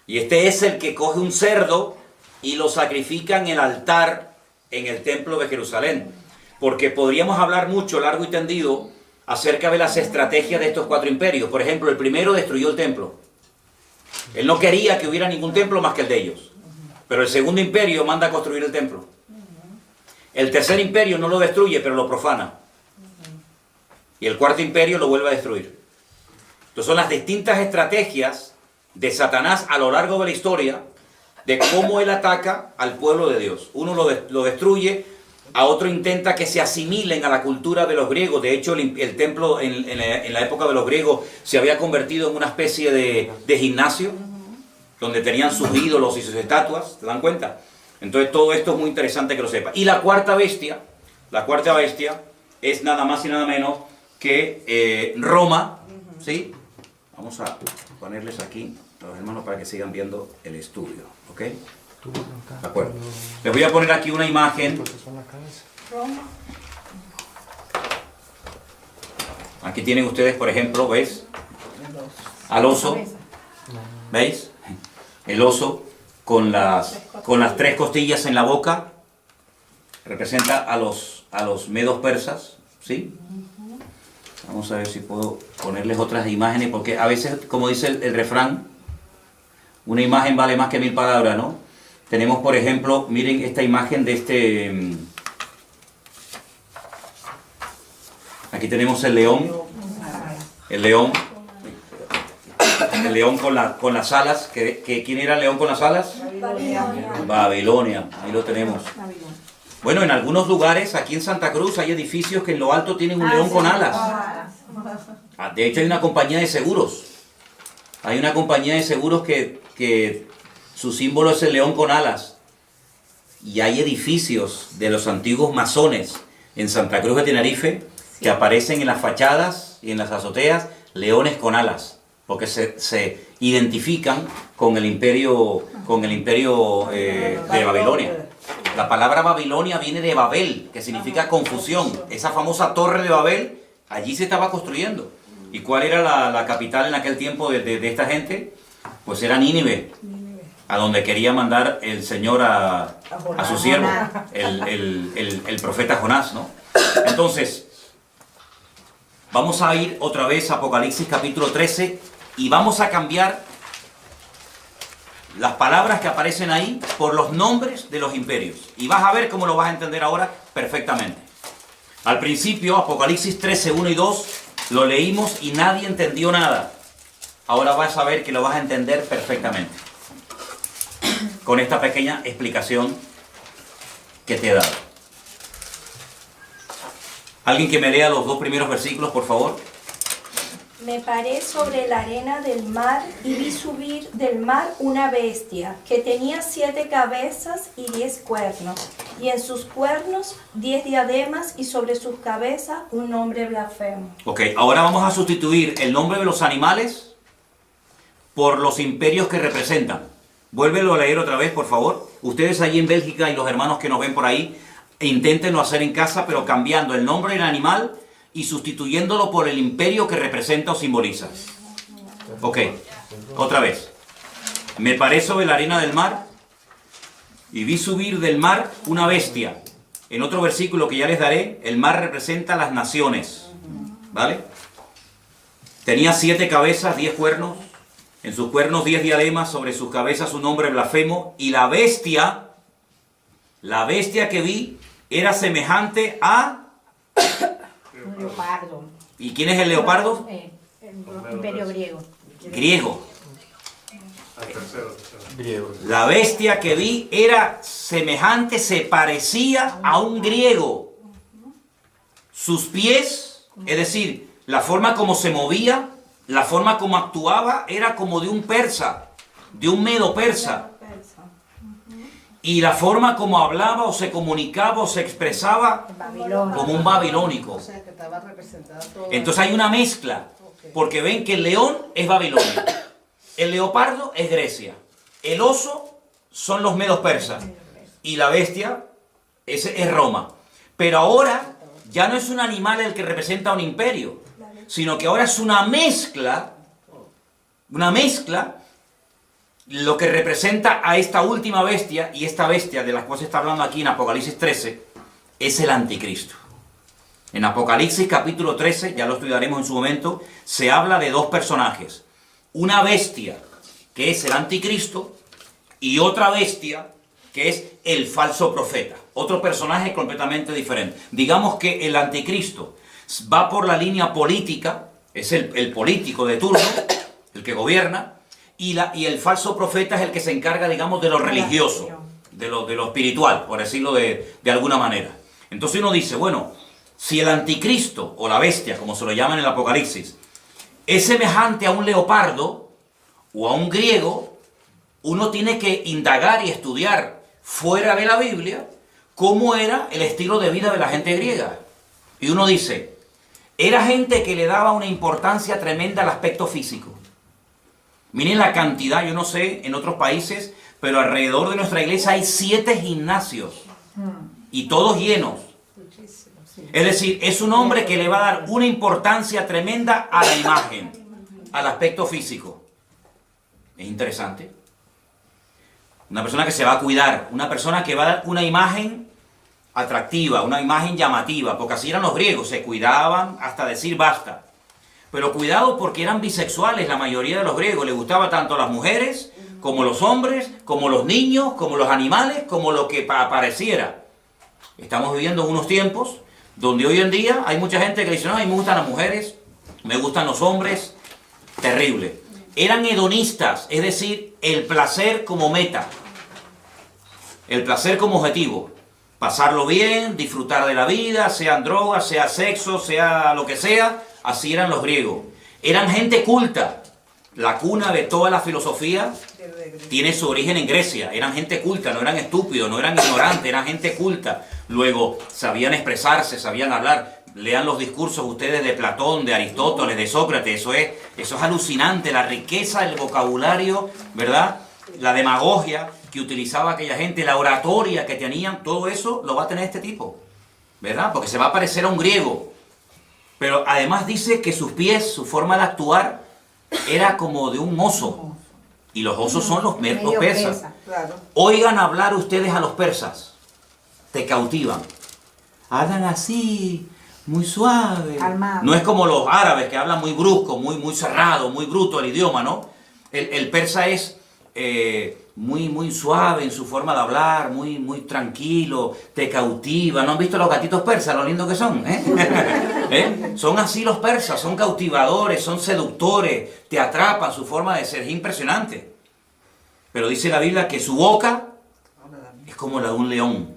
Y este es el que coge un cerdo y lo sacrifica en el altar en el templo de Jerusalén. Porque podríamos hablar mucho, largo y tendido, acerca de las estrategias de estos 4 imperios. Por ejemplo, el primero destruyó el templo. Él no quería que hubiera ningún templo más que el de ellos. Pero el segundo imperio manda a construir el templo. El tercer imperio no lo destruye, pero lo profana. Y el cuarto imperio lo vuelve a destruir. Entonces son las distintas estrategias de Satanás a lo largo de la historia, de cómo él ataca al pueblo de Dios. Uno lo destruye, a otro intenta que se asimilen a la cultura de los griegos. De hecho, el templo en la época de los griegos se había convertido en una especie de gimnasio, donde tenían sus ídolos y sus estatuas, ¿te dan cuenta? Entonces todo esto es muy interesante que lo sepa. Y la cuarta bestia la cuarta bestia, es nada más y nada menos que Roma, ¿sí? Vamos a ponerles aquí, los hermanos, para que sigan viendo el estudio, ¿ok? De acuerdo. Les voy a poner aquí una imagen. Aquí tienen ustedes, por ejemplo, ¿veis? Al oso, ¿veis? El oso con las 3 costillas en la boca, representa a los medos persas, ¿sí? Vamos a ver si puedo ponerles otras imágenes, porque a veces, como dice el refrán, una imagen vale más que 1000 palabras, ¿no? Tenemos, por ejemplo, miren esta imagen de este... Aquí tenemos el león. El león con las alas. ¿Quién era el león con las alas? Babilonia. Ahí lo tenemos. Bueno, en algunos lugares, aquí en Santa Cruz, hay edificios que en lo alto tienen un león con alas. De hecho, hay una compañía de seguros. Hay una compañía de seguros que su símbolo es el león con alas. Y hay edificios de los antiguos masones en Santa Cruz de Tenerife que aparecen en las fachadas y en las azoteas leones con alas, porque se identifican con el imperio de Babilonia. La palabra Babilonia viene de Babel, que significa confusión. Esa famosa torre de Babel, allí se estaba construyendo. ¿Y cuál era la capital en aquel tiempo de esta gente? Pues era Nínive, a donde quería mandar el Señor a su siervo, el profeta Jonás, ¿no? Entonces, vamos a ir otra vez a Apocalipsis capítulo 13 y vamos a cambiar las palabras que aparecen ahí por los nombres de los imperios. Y vas a ver cómo lo vas a entender ahora perfectamente. Al principio, Apocalipsis 13, 1 y 2, lo leímos y nadie entendió nada. Ahora vas a ver que lo vas a entender perfectamente con esta pequeña explicación que te he dado. ¿Alguien que me lea los 2 primeros versículos, por favor? Me paré sobre la arena del mar y vi subir del mar una bestia que tenía 7 cabezas y 10 cuernos, y en sus cuernos 10 diademas y sobre sus cabezas un nombre blasfemo. Ok, ahora vamos a sustituir el nombre de los animales por los imperios que representan. Vuélvelo a leer otra vez, por favor. Ustedes allí en Bélgica y los hermanos que nos ven por ahí, inténtenlo hacer en casa, pero cambiando el nombre del animal y sustituyéndolo por el imperio que representa o simboliza. Ok, otra vez. Me paré sobre la arena del mar y vi subir del mar una bestia. En otro versículo que ya les daré, el mar representa las naciones, ¿vale? Tenía 7 cabezas, 10 cuernos, en sus cuernos 10 diademas, sobre sus cabezas un nombre blasfemo, y la bestia que vi era semejante a... Un leopardo. ¿Y quién es el leopardo? El imperio griego. Griego. Griego. La bestia que vi era semejante, se parecía a un griego. Sus pies, es decir, la forma como se movía, la forma como actuaba, era como de un persa, de un medo persa. Y la forma como hablaba o se comunicaba o se expresaba como un babilónico. Entonces hay una mezcla, porque ven que el león es Babilonia, el leopardo es Grecia, el oso son los medos persas y la bestia es Roma. Pero ahora ya no es un animal el que representa un imperio, sino que ahora es una mezcla, lo que representa a esta última bestia, y esta bestia de la cual se está hablando aquí en Apocalipsis 13, es el anticristo. En Apocalipsis capítulo 13, ya lo estudiaremos en su momento, se habla de 2 personajes. Una bestia, que es el anticristo, y otra bestia, que es el falso profeta. Otro personaje completamente diferente. Digamos que el anticristo va por la línea política, es el político de turno, el que gobierna, y el falso profeta es el que se encarga, digamos, de lo religioso, de lo espiritual, por decirlo de alguna manera. Entonces uno dice, bueno, si el anticristo, o la bestia, como se lo llama en el Apocalipsis, es semejante a un leopardo o a un griego, uno tiene que indagar y estudiar fuera de la Biblia cómo era el estilo de vida de la gente griega. Y uno dice, era gente que le daba una importancia tremenda al aspecto físico. Miren la cantidad, yo no sé en otros países, pero alrededor de nuestra iglesia hay 7 gimnasios y todos llenos. Es decir, es un hombre que le va a dar una importancia tremenda a la imagen, al aspecto físico. Es interesante. Una persona que se va a cuidar, una persona que va a dar una imagen atractiva, una imagen llamativa, porque así eran los griegos, se cuidaban hasta decir basta. Pero cuidado porque eran bisexuales la mayoría de los griegos, les gustaba tanto las mujeres, como los hombres, como los niños, como los animales, como lo que apareciera. Estamos viviendo unos tiempos donde hoy en día hay mucha gente que dice, no, a mí me gustan las mujeres, me gustan los hombres, terrible. Eran hedonistas, es decir, el placer como meta, el placer como objetivo. Pasarlo bien, disfrutar de la vida, sean drogas, sea sexo, sea lo que sea, así eran los griegos. Eran gente culta. La cuna de toda la filosofía tiene su origen en Grecia. Eran gente culta, no eran estúpidos, no eran ignorantes, eran gente culta. Luego, sabían expresarse, sabían hablar. Lean los discursos ustedes de Platón, de Aristóteles, de Sócrates. Eso es alucinante, la riqueza del vocabulario, ¿verdad? La demagogia que utilizaba aquella gente, la oratoria que tenían, todo eso lo va a tener este tipo, ¿verdad? Porque se va a parecer a un griego. Pero además dice que sus pies, su forma de actuar, era como de un oso. Y los osos son los persas. Claro. Oigan hablar ustedes a los persas. Te cautivan. Hablan así, muy suave. Calmado. No es como los árabes que hablan muy brusco, muy cerrado, muy bruto el idioma, ¿no? El persa es muy suave en su forma de hablar, muy tranquilo, te cautiva. ¿No han visto los gatitos persas, lo lindos que son? Son así los persas, son cautivadores, son seductores, te atrapan, su forma de ser es impresionante. Pero dice la Biblia que su boca es como la de un león,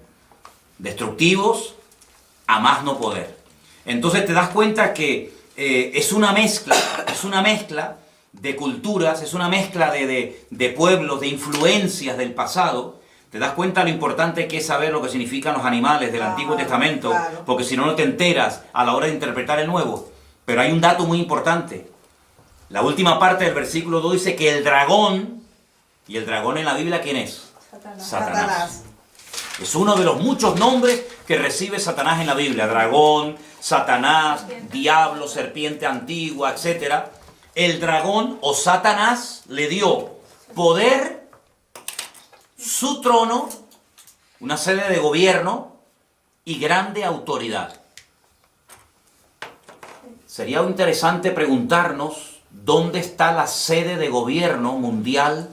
destructivos a más no poder. Entonces te das cuenta que es una mezcla de culturas, es una mezcla de pueblos, de influencias del pasado. Te das cuenta lo importante que es saber lo que significan los animales del Antiguo Testamento, claro. Porque si no, no te enteras a la hora de interpretar el Nuevo. Pero hay un dato muy importante. La última parte del versículo 2 dice que el dragón, y el dragón en la Biblia, ¿quién es? Satanás. Es uno de los muchos nombres que recibe Satanás en la Biblia. Dragón, Satanás, diablo, serpiente antigua, etc. El dragón o Satanás le dio poder, su trono, una sede de gobierno y grande autoridad. Sería interesante preguntarnos dónde está la sede de gobierno mundial,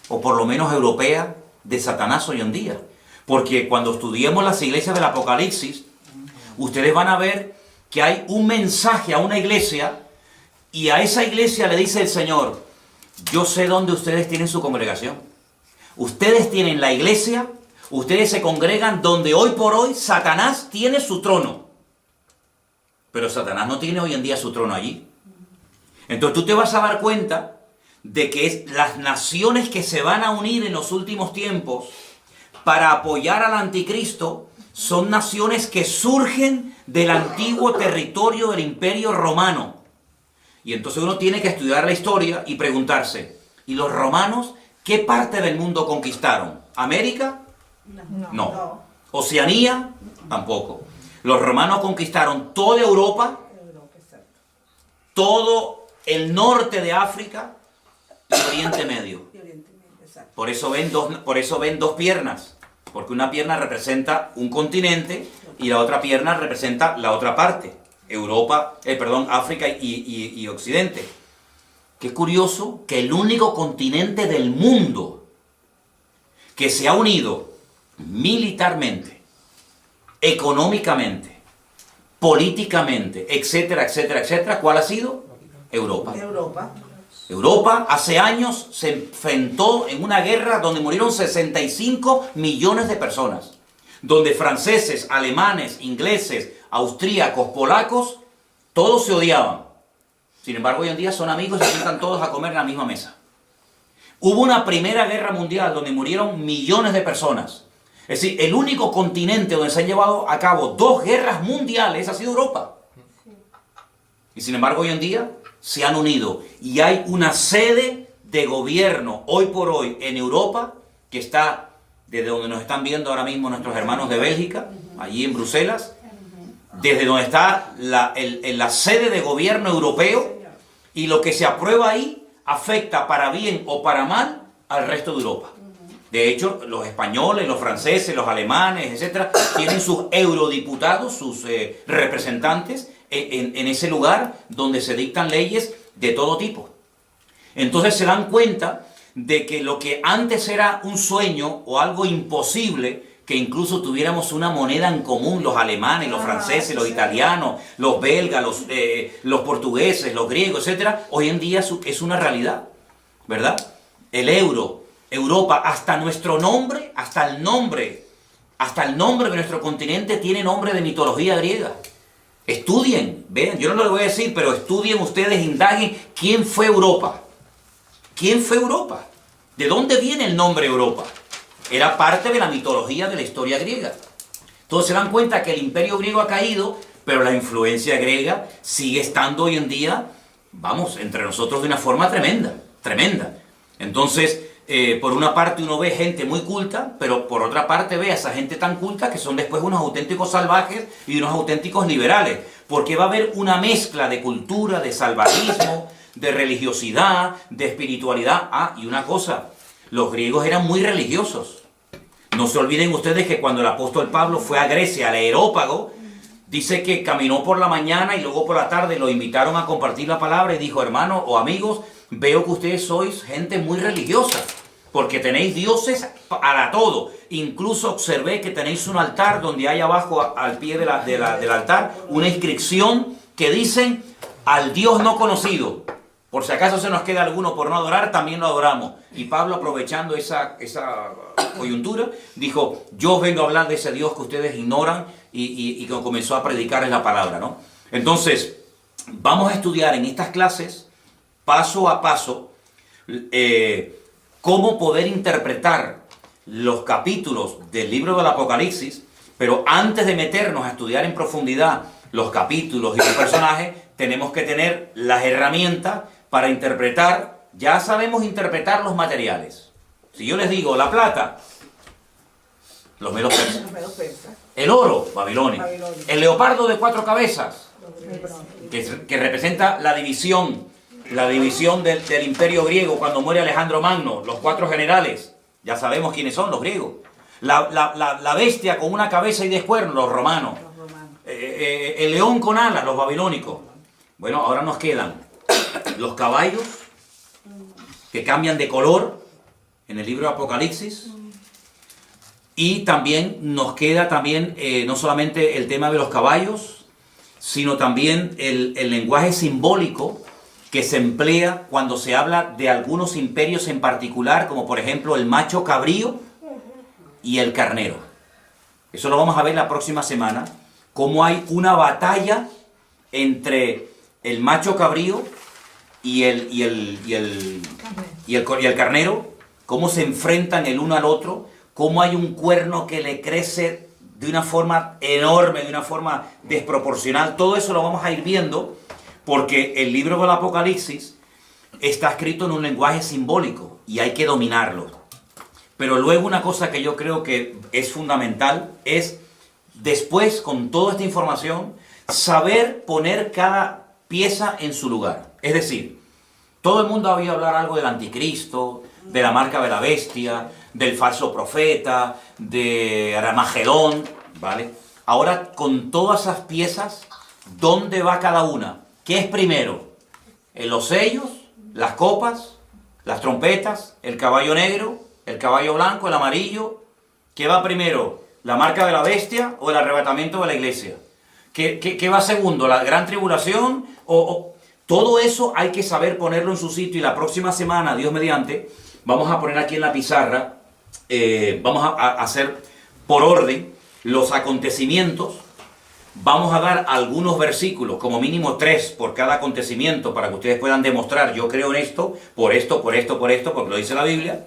o por lo menos europea, de Satanás hoy en día. Porque cuando estudiemos las iglesias del Apocalipsis, ustedes van a ver que hay un mensaje a una iglesia, y a esa iglesia le dice el Señor, yo sé dónde ustedes tienen su congregación. Ustedes tienen la iglesia, ustedes se congregan donde hoy por hoy Satanás tiene su trono. Pero Satanás no tiene hoy en día su trono allí. Entonces tú te vas a dar cuenta de que las naciones que se van a unir en los últimos tiempos para apoyar al anticristo son naciones que surgen del antiguo territorio del Imperio Romano. Y entonces uno tiene que estudiar la historia y preguntarse, ¿y los romanos qué parte del mundo conquistaron? ¿América? No. ¿Oceanía? Tampoco. Los romanos conquistaron toda Europa, todo el norte de África y Oriente Medio. Por eso ven dos piernas, porque una pierna representa un continente y la otra pierna representa la otra parte, África y Occidente. Qué curioso que el único continente del mundo que se ha unido militarmente, económicamente, políticamente, etcétera, etcétera, etcétera, ¿cuál ha sido? Europa. Europa hace años se enfrentó en una guerra donde murieron 65 millones de personas, donde franceses, alemanes, ingleses, austríacos, polacos, todos se odiaban. Sin embargo, hoy en día son amigos y se sientan todos a comer en la misma mesa. Hubo una primera guerra mundial donde murieron millones de personas. Es decir, el único continente donde se han llevado a cabo 2 guerras mundiales ha sido Europa. Y sin embargo, hoy en día se han unido y hay una sede de gobierno hoy por hoy en Europa que está desde donde nos están viendo ahora mismo nuestros hermanos de Bélgica, allí en Bruselas, desde donde está la sede de gobierno europeo, y lo que se aprueba ahí afecta para bien o para mal al resto de Europa. De hecho, los españoles, los franceses, los alemanes, etcétera, tienen sus eurodiputados, sus representantes en ese lugar donde se dictan leyes de todo tipo. Entonces se dan cuenta de que lo que antes era un sueño o algo imposible, que incluso tuviéramos una moneda en común, los alemanes, los franceses, los italianos, los belgas, los portugueses, los griegos, etcétera, hoy en día es una realidad, ¿verdad? El euro, Europa, hasta nuestro nombre, hasta el nombre de nuestro continente tiene nombre de mitología griega. Estudien, vean, yo no lo voy a decir, pero estudien ustedes, indaguen quién fue Europa. ¿Quién fue Europa? ¿De dónde viene el nombre Europa? Era parte de la mitología de la historia griega. Entonces se dan cuenta que el imperio griego ha caído, pero la influencia griega sigue estando hoy en día, vamos, entre nosotros de una forma tremenda, tremenda. Entonces, por una parte uno ve gente muy culta, pero por otra parte ve a esa gente tan culta que son después unos auténticos salvajes y unos auténticos liberales, porque va a haber una mezcla de cultura, de salvajismo, de religiosidad, de espiritualidad. Ah, y una cosa, los griegos eran muy religiosos. No se olviden ustedes que cuando el apóstol Pablo fue a Grecia, al Areópago, dice que caminó por la mañana y luego por la tarde lo invitaron a compartir la palabra y dijo: hermano o amigos, veo que ustedes sois gente muy religiosa, porque tenéis dioses para todo. Incluso observé que tenéis un altar donde hay abajo, al pie del altar, una inscripción que dicen: al Dios no conocido. Por si acaso se nos queda alguno por no adorar, también lo adoramos. Y Pablo, aprovechando esa coyuntura, dijo: yo os vengo a hablar de ese Dios que ustedes ignoran, y que comenzó a predicarles la palabra, ¿no? Entonces, vamos a estudiar en estas clases, paso a paso, cómo poder interpretar los capítulos del libro del Apocalipsis, pero antes de meternos a estudiar en profundidad los capítulos y los personajes, tenemos que tener las herramientas para interpretar. Ya sabemos interpretar los materiales. Si yo les digo la plata, los medos persas. El oro, Babilonia. El leopardo de 4 cabezas, que representa la división del imperio griego cuando muere Alejandro Magno, los 4 generales. Ya sabemos quiénes son, los griegos. La bestia con una cabeza y 10 cuernos, los romanos. El león con alas, los babilónicos. Bueno, ahora nos quedan los caballos, que cambian de color en el libro de Apocalipsis. Y también nos queda no solamente el tema de los caballos, sino también el lenguaje simbólico que se emplea cuando se habla de algunos imperios en particular, como por ejemplo el macho cabrío y el carnero. Eso lo vamos a ver la próxima semana, cómo hay una batalla entre el macho cabrío y el carnero, cómo se enfrentan el uno al otro, cómo hay un cuerno que le crece de una forma enorme, de una forma desproporcional. Todo eso lo vamos a ir viendo, porque el libro del Apocalipsis está escrito en un lenguaje simbólico y hay que dominarlo. Pero luego una cosa que yo creo que es fundamental es, después, con toda esta información, saber poner cada pieza en su lugar. Es decir, todo el mundo ha oído hablar algo del anticristo, de la marca de la bestia, del falso profeta, de Armagedón, ¿vale? Ahora, con todas esas piezas, ¿dónde va cada una? ¿Qué es primero? ¿Los sellos, las copas, las trompetas, el caballo negro, el caballo blanco, el amarillo? ¿Qué va primero? ¿La marca de la bestia o el arrebatamiento de la iglesia? ¿Qué va segundo? ¿La gran tribulación? Todo eso hay que saber ponerlo en su sitio, y la próxima semana, Dios mediante, vamos a poner aquí en la pizarra, vamos a hacer por orden los acontecimientos. Vamos a dar algunos versículos, como mínimo 3 por cada acontecimiento, para que ustedes puedan demostrar: yo creo en esto, por esto, porque lo dice la Biblia,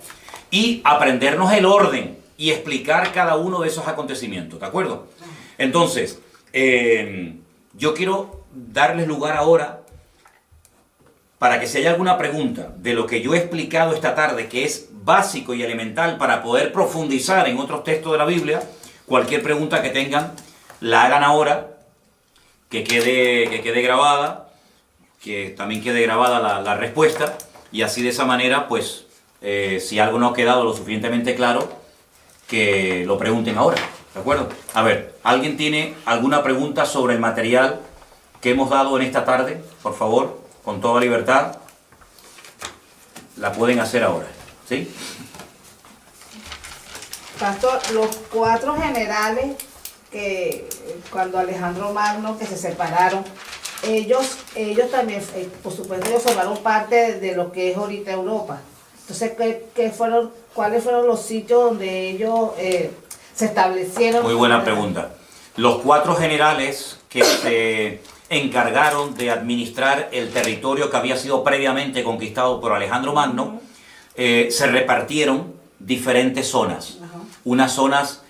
y aprendernos el orden y explicar cada uno de esos acontecimientos, ¿de acuerdo? Entonces, yo quiero darles lugar ahora para que si hay alguna pregunta de lo que yo he explicado esta tarde, que es básico y elemental para poder profundizar en otros textos de la Biblia, cualquier pregunta que tengan, la hagan ahora, que quede grabada, que también quede grabada la respuesta, y así de esa manera, pues, si algo no ha quedado lo suficientemente claro, que lo pregunten ahora, ¿de acuerdo? A ver, ¿alguien tiene alguna pregunta sobre el material que hemos dado en esta tarde? Por favor, con toda libertad, la pueden hacer ahora, ¿sí? Pastor, los 4 generales que cuando Alejandro Magno, que se separaron, ellos también, por supuesto, ellos formaron parte de lo que es ahorita Europa. Entonces, ¿cuáles fueron los sitios donde ellos se establecieron? Muy buena pregunta. Los 4 generales que se encargaron de administrar el territorio que había sido previamente conquistado por Alejandro Magno, se repartieron diferentes zonas. Unas zonas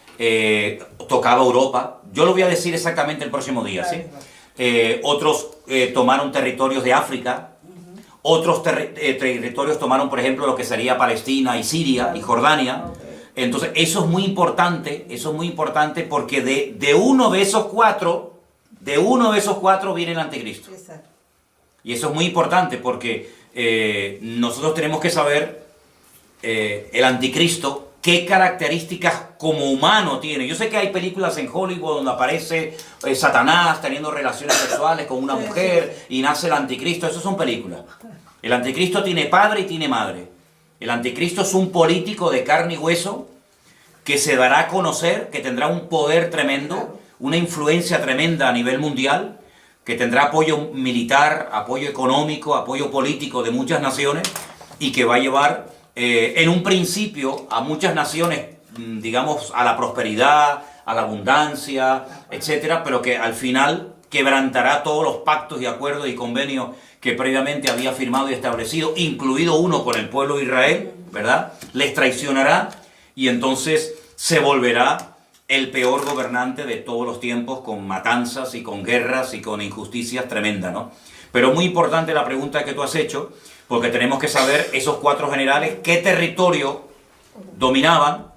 tocaba Europa. Yo lo voy a decir exactamente el próximo día, ¿sí? Otros tomaron territorios de África. Otros territorios tomaron, por ejemplo, lo que sería Palestina y Siria y Jordania. Entonces, eso es muy importante porque de uno de esos cuatro viene el anticristo. Y eso es muy importante porque nosotros tenemos que saber el anticristo, qué características como humano tiene. Yo sé que hay películas en Hollywood donde aparece Satanás teniendo relaciones sexuales con una mujer y nace el anticristo. Esas son películas. El anticristo tiene padre y tiene madre. El anticristo es un político de carne y hueso que se dará a conocer, que tendrá un poder tremendo, una influencia tremenda a nivel mundial, que tendrá apoyo militar, apoyo económico, apoyo político de muchas naciones y que va a llevar en un principio a muchas naciones, digamos, a la prosperidad, a la abundancia, etcétera, pero que al final quebrantará todos los pactos y acuerdos y convenios que previamente había firmado y establecido, incluido uno con el pueblo de Israel, ¿verdad? Les traicionará y entonces se volverá el peor gobernante de todos los tiempos, con matanzas y con guerras y con injusticias tremendas, ¿no? Pero muy importante la pregunta que tú has hecho, porque tenemos que saber esos 4 generales qué territorio dominaban.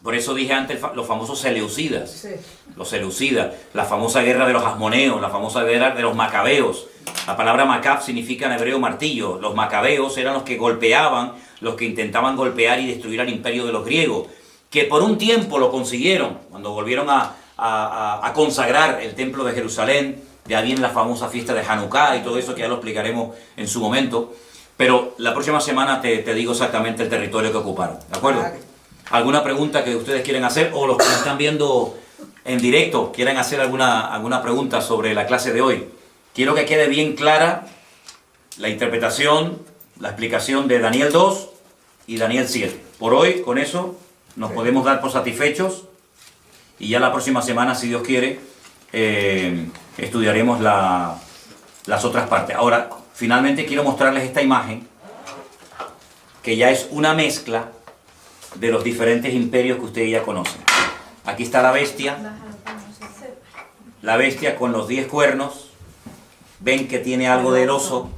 Por eso dije antes los famosos seleucidas, sí. Los seleucidas, la famosa guerra de los asmoneos, la famosa guerra de los macabeos. La palabra macab significa en hebreo martillo. Los macabeos eran los que golpeaban, los que intentaban golpear y destruir al imperio de los griegos, que por un tiempo lo consiguieron, cuando volvieron a consagrar el templo de Jerusalén. De ahí viene la famosa fiesta de Hanukkah y todo eso, que ya lo explicaremos en su momento. Pero la próxima semana te digo exactamente el territorio que ocuparon, ¿de acuerdo? ¿Alguna pregunta que ustedes quieren hacer? O los que me están viendo en directo quieren hacer alguna pregunta sobre la clase de hoy. Quiero que quede bien clara la interpretación, la explicación de Daniel 2 y Daniel 7. Por hoy, con eso, nos podemos dar por satisfechos. Y ya la próxima semana, si Dios quiere, estudiaremos las otras partes. Ahora, finalmente quiero mostrarles esta imagen, que ya es una mezcla de los diferentes imperios que ustedes ya conocen. Aquí está la bestia con los 10 cuernos. Ven que tiene algo del oso,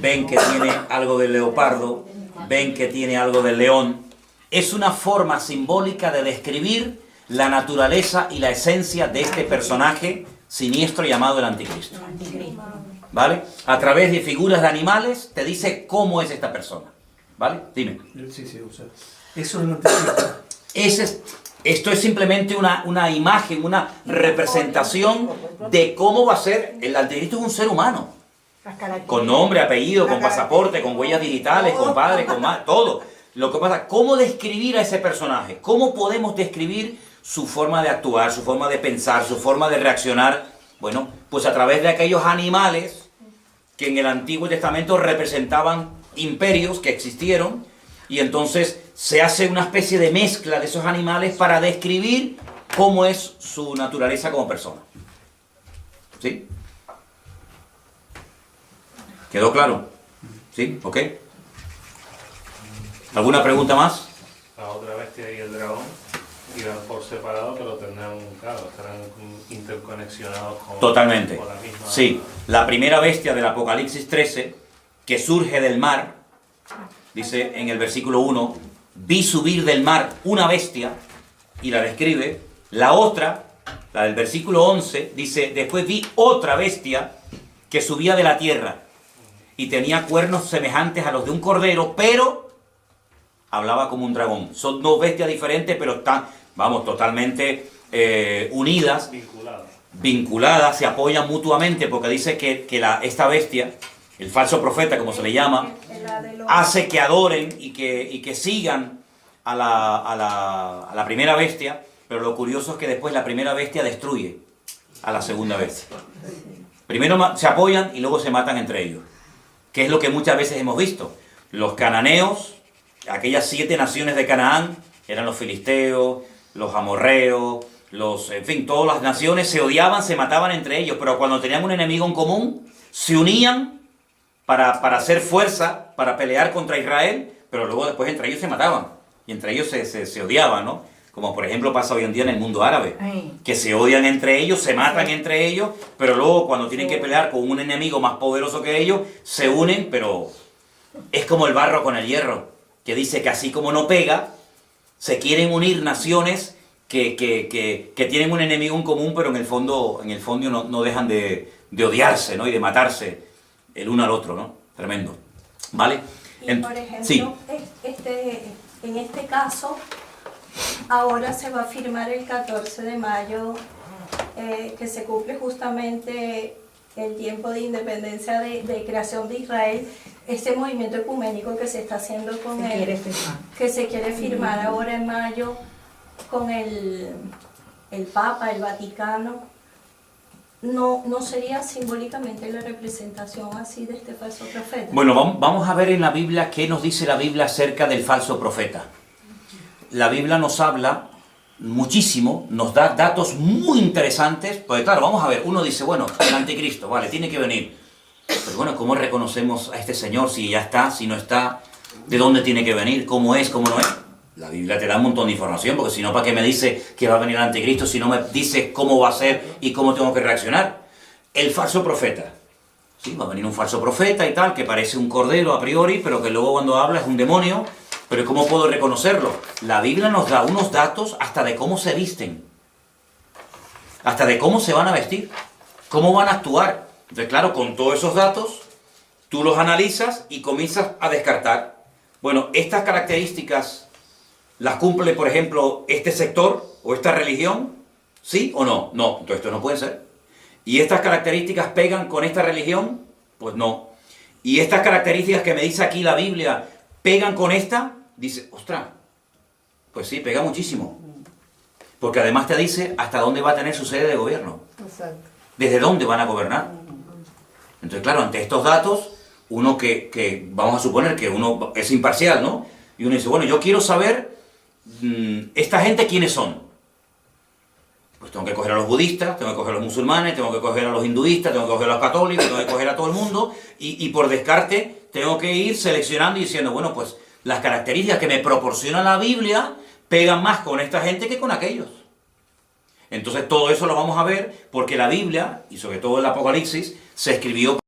ven que tiene algo del leopardo, ven que tiene algo del león. Es una forma simbólica de describir la naturaleza y la esencia de este personaje siniestro llamado el anticristo. ¿Vale? A través de figuras de animales te dice cómo es esta persona. ¿Vale? Dime. Sí, o sea, eso es el anticristo. Esto es simplemente una imagen, una representación de cómo va a ser. El anticristo es un ser humano. Con nombre, apellido, con pasaporte, con huellas digitales, con padre, con madre, todo. Lo que pasa, ¿cómo describir a ese personaje? ¿Cómo podemos describir su forma de actuar, su forma de pensar, su forma de reaccionar? Bueno, pues a través de aquellos animales que en el Antiguo Testamento representaban imperios que existieron, y entonces se hace una especie de mezcla de esos animales para describir cómo es su naturaleza como persona. ¿Sí? ¿Quedó claro? ¿Sí? ¿Ok? ¿Alguna pregunta más? la otra bestia y el dragón irán por separado, pero tendrán, claro, estarán interconexionados con, Totalmente. con la misma... Sí, la primera bestia del Apocalipsis 13, que surge del mar, dice en el versículo 1, vi subir del mar una bestia, y la describe. La otra, la del versículo 11, dice, después vi otra bestia que subía de la tierra, y tenía cuernos semejantes a los de un cordero, pero hablaba como un dragón. Son dos bestias diferentes, pero están, vamos, totalmente unidas, vinculadas, se apoyan mutuamente, porque dice que esta bestia, el falso profeta, como se le llama, hace que adoren y que sigan a la primera bestia, pero lo curioso es que después la primera bestia destruye a la segunda bestia. Primero se apoyan y luego se matan entre ellos, que es lo que muchas veces hemos visto. Los cananeos, aquellas 7 naciones de Canaán, eran los filisteos, los amorreos, en fin, todas las naciones se odiaban, se mataban entre ellos, pero cuando tenían un enemigo en común, se unían para hacer fuerza, para pelear contra Israel, pero luego después entre ellos se mataban, y entre ellos se odiaban, ¿no? Como por ejemplo pasa hoy en día en el mundo árabe, que se odian entre ellos, se matan entre ellos, pero luego cuando tienen que pelear con un enemigo más poderoso que ellos, se unen, pero es como el barro con el hierro, que dice que así como no pega, se quieren unir naciones que tienen un enemigo en común, pero en el fondo no dejan de odiarse, ¿no? Y de matarse el uno al otro, ¿no? Tremendo. ¿Vale? Y por ejemplo, sí. En este caso, ahora se va a firmar el 14 de mayo, que se cumple justamente el tiempo de independencia de creación de Israel, este movimiento ecuménico que se está haciendo con que se quiere firmar ahora en mayo con el Papa, el Vaticano. ¿No sería simbólicamente la representación así de este falso profeta? Bueno, vamos a ver en la Biblia qué nos dice la Biblia acerca del falso profeta. La Biblia nos habla muchísimo, nos da datos muy interesantes, porque claro, vamos a ver, uno dice, bueno, el anticristo, vale, tiene que venir. Pero bueno, ¿cómo reconocemos a este señor? Si ya está, si no está, ¿de dónde tiene que venir? ¿Cómo es? ¿Cómo no es? La Biblia te da un montón de información, porque si no, ¿para qué me dice que va a venir el anticristo si no me dice cómo va a ser y cómo tengo que reaccionar? El falso profeta. Sí, va a venir un falso profeta y tal, que parece un cordero a priori, pero que luego cuando habla es un demonio. Pero ¿cómo puedo reconocerlo? La Biblia nos da unos datos hasta de cómo se visten, hasta de cómo se van a vestir, cómo van a actuar. Entonces, claro, con todos esos datos, tú los analizas y comienzas a descartar. Bueno, estas características las cumple, por ejemplo, este sector o esta religión, ¿sí o no? No, entonces esto no puede ser. ¿Y estas características pegan con esta religión? Pues no. ¿Y estas características que me dice aquí la Biblia pegan con esta? Dice, ostras, pues sí, pega muchísimo. Porque además te dice hasta dónde va a tener su sede de gobierno. Exacto. Desde dónde van a gobernar. Entonces, claro, ante estos datos, uno que vamos a suponer que uno es imparcial, ¿no? Y uno dice, bueno, yo quiero saber, ¿esta gente quiénes son? Pues tengo que coger a los budistas, tengo que coger a los musulmanes, tengo que coger a los hinduistas, tengo que coger a los católicos, tengo que coger a todo el mundo, y por descarte tengo que ir seleccionando y diciendo, bueno, pues las características que me proporciona la Biblia pegan más con esta gente que con aquellos. Entonces todo eso lo vamos a ver porque la Biblia, y sobre todo el Apocalipsis, se escribió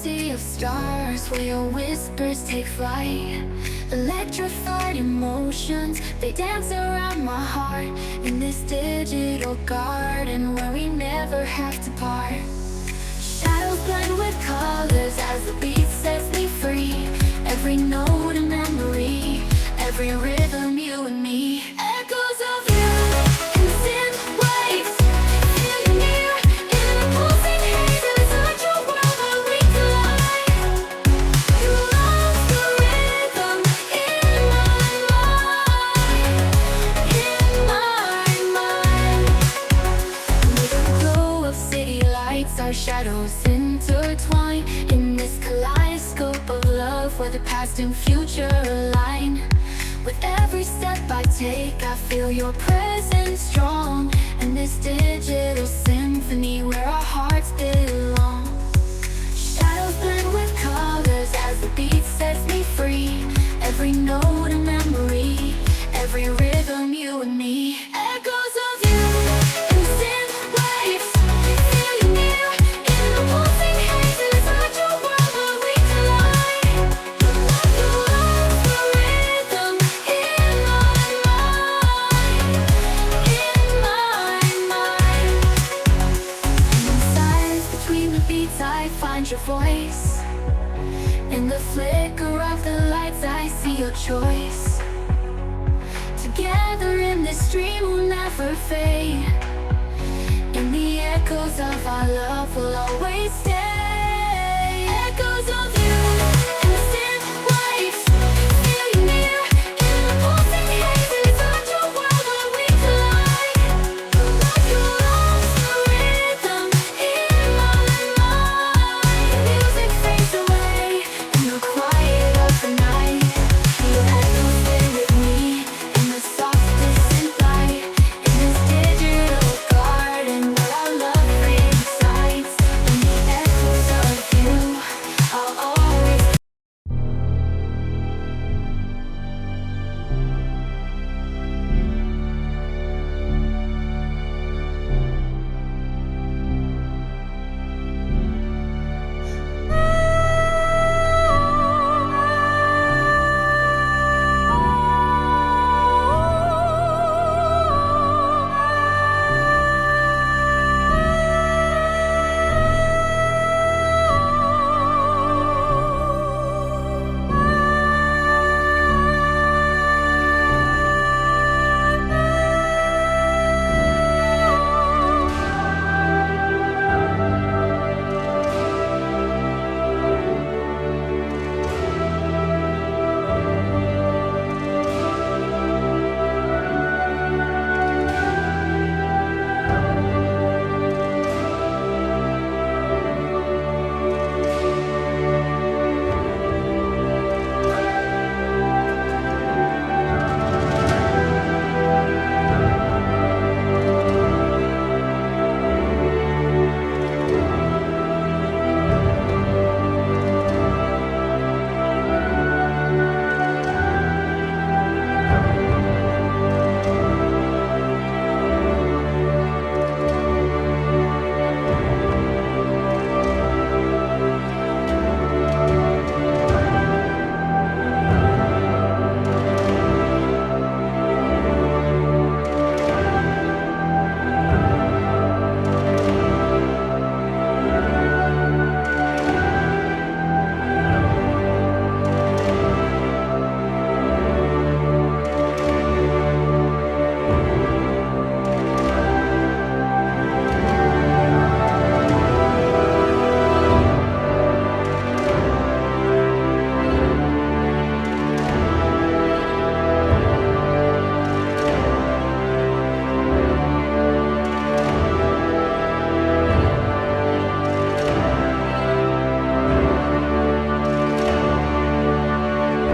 sea of stars where your whispers take flight. Electrified emotions, they dance around my heart. In this digital garden where we never have to part. Shadows blend with colors as the beat sets me free. Every note a memory, every rhythm you and me. Echoes of you in synth waves. Feel you near in the pulsing haze. It's such a world where we collide. You love the rhythm in my mind, in my mind. With the glow of city lights, our shadows intertwine in this kaleidoscope of love where the past and future align. With every step I take, I feel your presence strong. And this digital symphony where our hearts belong. Shadows blend with colors as the beat sets me free. Every note a memory, every rhythm you and me. Echoes of you in synth waves. Feel you near in the pulsing haze. It's such a world where we collide. You love the rhythm in my mind, in my mind. And in silence between the beats I find your voice. In the flicker of the lights I see your choice. Together in this dream we'll never fade. In the echoes of our love we'll always stay.